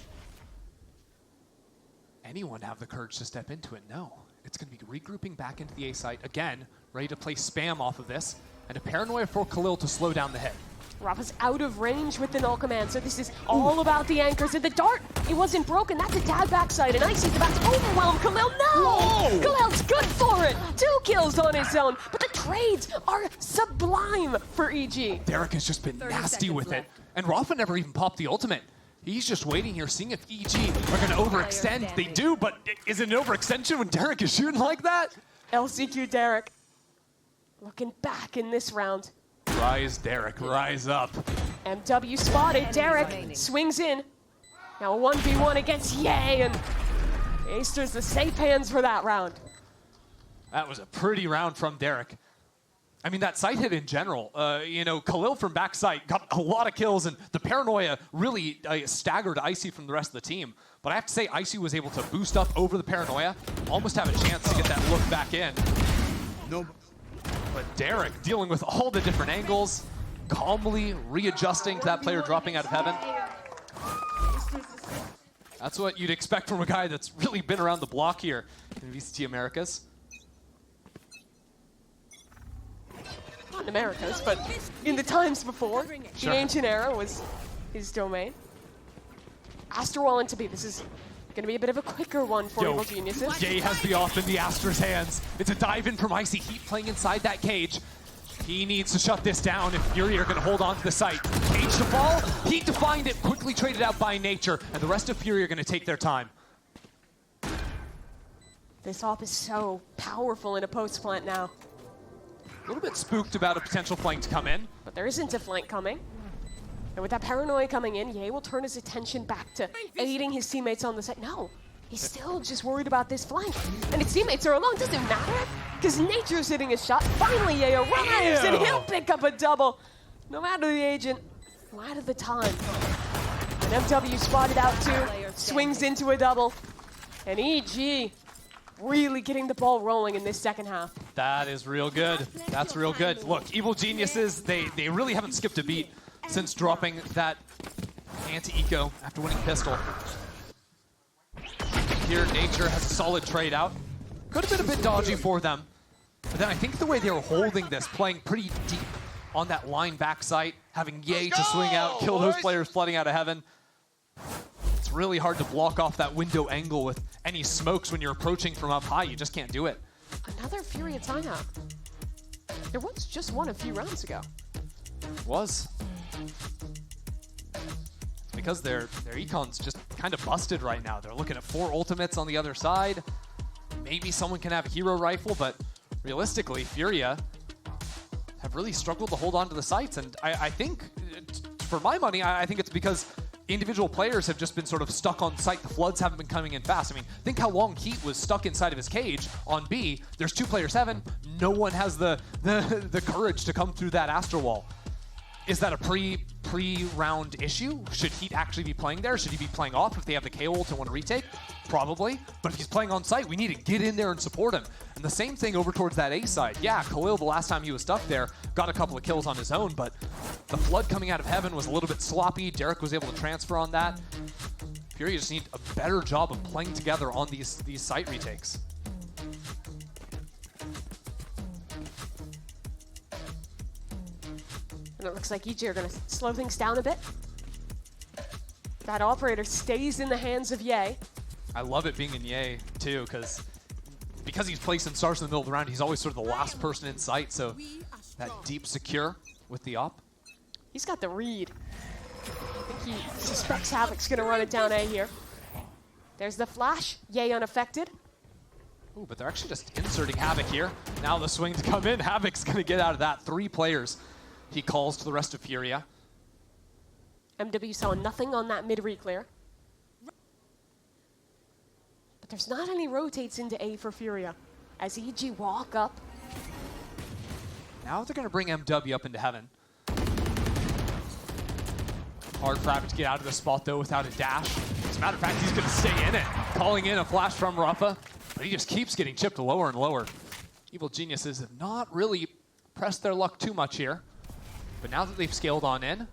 anyone have the courage to step into it? No. It's going to be regrouping back into the A site. Again, ready to play spam off of this. And a paranoia for Khalil to slow down the hit. Rafa's out of range with the null command, so this is all about the anchors. And the dart, it wasn't broken. That's a dad backside, and Icy's about to overwhelm Khalil. No! Whoa! Khalil's good for it. 2 kills on his own, but the trades are sublime for EG. Derek has just been nasty with it. And Rafa never even popped the ultimate. He's just waiting here, seeing if EG are going to overextend. They do, but is it an overextension when Derek is shooting like that? LCQ Derek looking back in this round. Rise, Derek, rise up. MW spotted. Derek swings in. Now a 1v1 against Yay, and Aster's the safe hands for that round. That was a pretty round from Derek. I mean, that site hit in general, you know, Khalil from backside got a lot of kills, and the paranoia really staggered Icy from the rest of the team. But I have to say, Icy was able to boost up over the paranoia, almost have a chance to get that look back in. No. But Derek dealing with all the different angles, calmly readjusting to that player dropping out of heaven. That's what you'd expect from a guy that's really been around the block here in VCT Americas. Not in Americas, but in the times before. Sure. The ancient era was his domain. Asterwall into B. This is going to be a bit of a quicker one for Evil Geniuses. Yay has the off in the Astra's hands. It's a dive in from Icy. Heat playing inside that cage. He needs to shut this down if Furia are going to hold on to the site. Cage to fall. Heat to find it. Quickly traded out by Nature. And the rest of Furia are going to take their time. This op is so powerful in a post plant now. A little bit spooked about a potential flank to come in. But there isn't a flank coming. And with that paranoia coming in, Ye will turn his attention back to aiding his teammates on the site. No, he's still just worried about this flank. And his teammates are alone. Doesn't matter, because Nature's hitting a shot. Finally, Ye arrives, and he'll pick up a double. No matter the agent, no matter the time. And MW spotted out too, swings into a double. And EG really getting the ball rolling in this second half. That is real good. That's real good. Look, Evil Geniuses, they really haven't skipped a beat since dropping that anti-eco after winning pistol. Here, Nature has a solid trade out. Could have been a bit dodgy for them. But then I think the way they were holding this, playing pretty deep on that line backside, having Ye to swing out, kill those players flooding out of heaven. It's really hard to block off that window angle with any smokes when you're approaching from up high. You just can't do it. Another Furia timeout. There was just one a few rounds ago. Was. It's because their econ's just kind of busted right now. They're looking at 4 ultimates on the other side. Maybe someone can have a hero rifle, but realistically, Furia have really struggled to hold on to the sites. And I think, for my money, I think it's because individual players have just been sort of stuck on site. The floods haven't been coming in fast. I mean, think how long Heat was stuck inside of his cage on B. There's 2 players heaven. No one has the courage to come through that Astro wall. Is that a pre-round issue? Should Heat actually be playing there? Should he be playing off if they have the KO ult and want to retake? Probably. But if he's playing on site, we need to get in there and support him. And the same thing over towards that A side. Yeah, Khalil, the last time he was stuck there, got a couple of kills on his own, but the flood coming out of heaven was a little bit sloppy. Derek was able to transfer on that. Furia just need a better job of playing together on these site retakes. And it looks like EG are going to slow things down a bit. That operator stays in the hands of Ye. I love it being in Ye, too, because he's placing stars in the middle of the round, he's always sort of the last person in sight, so that deep secure with the op. He's got the read. I think he suspects Havoc's going to run it down A here. There's the flash. Ye unaffected. Ooh, but they're actually just inserting Havoc here. Now the swing to come in. Havoc's going to get out of that. 3 players he calls to the rest of Furia. MW saw nothing on that mid re-clear. But there's not any rotates into A for Furia as EG walk up. Now they're going to bring MW up into heaven. Hard for Havoc to get out of the spot, though, without a dash. As a matter of fact, he's going to stay in it. Calling in a flash from Rafa, but he just keeps getting chipped lower and lower. Evil Geniuses have not really pressed their luck too much here. But now that they've scaled on in,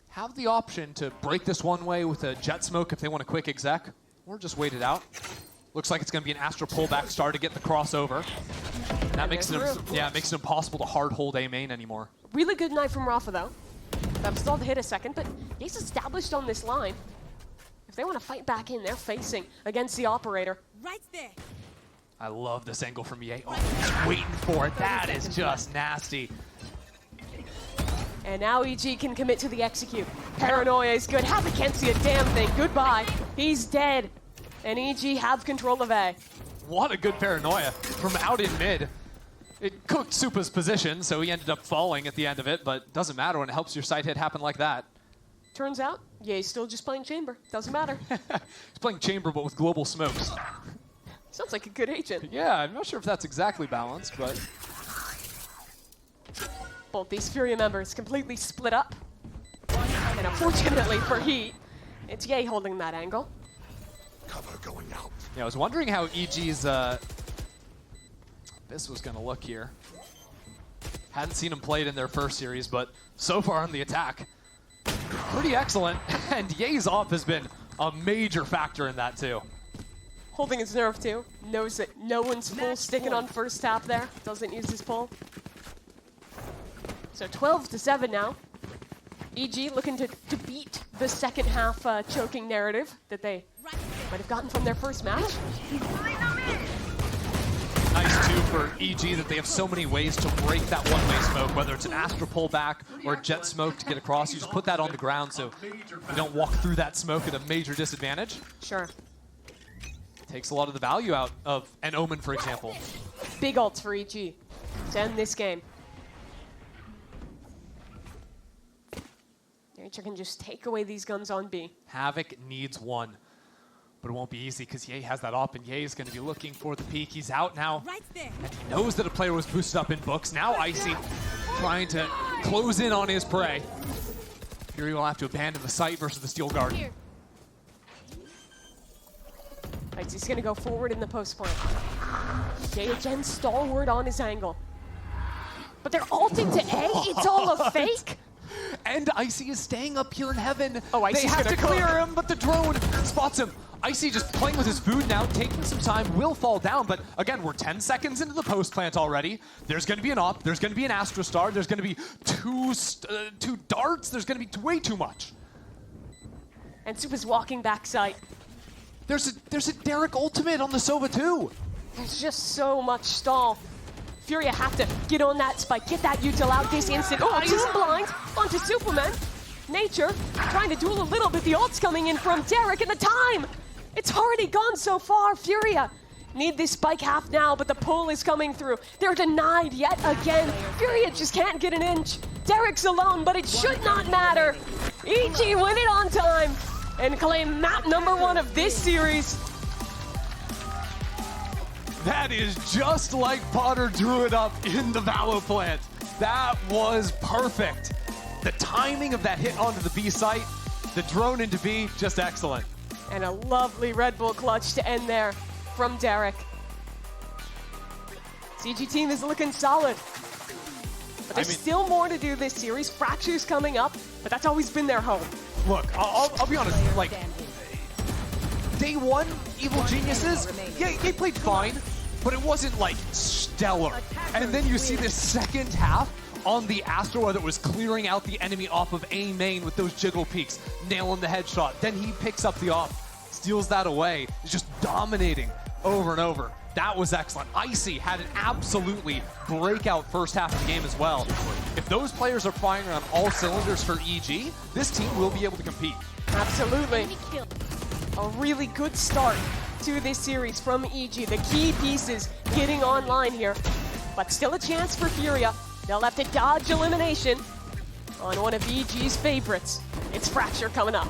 have the option to break this one way with a jet smoke if they want a quick exec, or just wait it out. Looks like it's going to be an Astra pullback star to get the crossover. That makes it, it makes it impossible to hard hold A main anymore. Really good knife from Rafa, though. That was stalled to hit a second, but he's established on this line. If they want to fight back in, they're facing against the operator. Right there. I love this angle from Ye. Oh, he's waiting for it. That is just nasty. And now EG can commit to the execute. Paranoia is good. Havoc can't see a damn thing. Goodbye. He's dead. And EG have control of A. What a good Paranoia from out in mid. It cooked Supa's position, so he ended up falling at the end of it, but doesn't matter when it helps your side hit happen like that. Turns out, Ye's still just playing Chamber. Doesn't matter. He's playing Chamber, but with global smokes. Sounds like a good agent. Yeah, I'm not sure if that's exactly balanced, but... Both these Furia members completely split up. And unfortunately for Heat, it's Ye holding that angle. Cover going out. Yeah, I was wondering how EG's this was going to look here. Hadn't seen him played in their first series, but so far on the attack, pretty excellent. And Ye's off has been a major factor in that too. Holding his nerve too. Knows that no one's full sticking on first tap there. Doesn't use his pull. So 12-7 now. EG looking to beat the second half choking narrative that they might have gotten from their first match. Nice too for EG that they have so many ways to break that one-way smoke, whether it's an Astra pullback or a jet smoke to get across. You just put that on the ground so you don't walk through that smoke at a major disadvantage. Sure. Takes a lot of the value out of an Omen, for example. Big ults for EG to end this game. Nature can just take away these guns on B. Havoc needs one, but it won't be easy because Ye has that up, and Ye is going to be looking for the peak. He's out now, and he knows that a player was boosted up in books. Now Icy trying to close in on his prey. Fury will have to abandon the site versus the Steel Guard. Icy's going to go forward in the post point. Ye again stalwart on his angle. But they're ulting to A? It's all a fake? And Icy is staying up here in heaven. Oh, they have to clear him, but the drone spots him. Icy just playing with his food now, taking some time, will fall down, but again, we're 10 seconds into the post plant already. There's going to be an op, there's going to be an Astra Star, there's going to be two darts, there's going to be way too much. And Supa's walking backside. There's a Derek ultimate on the Sova too. There's just so much stall. Furia have to get on that spike, get that util out this instant. Oh, Tomb Blind onto Superman. Nature trying to duel a little bit. The ult's coming in from Derek, and the time! It's already gone so far. Furia need this spike half now, but the pull is coming through. They're denied yet again. Furia just can't get an inch. Derek's alone, but it should not matter. EG win it on time and claim map #1 of this series. That is just like Potter drew it up in the Valo plant. That was perfect. The timing of that hit onto the B site, the drone into B, just excellent. And a lovely Red Bull clutch to end there from Derek. CG team is looking solid. But there's still more to do this series. Fracture's coming up, but that's always been their home. Look, I'll be honest, like, day one, Evil Geniuses, yeah, they played fine, but it wasn't like stellar. And then you see this second half on the Astra that was clearing out the enemy off of A main with those jiggle peaks, nailing the headshot. Then he picks up the off, steals that away, is just dominating over and over. That was excellent. Icy had an absolutely breakout first half of the game as well. If those players are firing on all cylinders for EG, this team will be able to compete. Absolutely. A really good start to this series from EG. The key pieces getting online here, but still a chance for Furia. They'll have to dodge elimination on one of EG's favorites. It's Fracture coming up.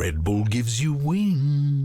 Red Bull gives you wings.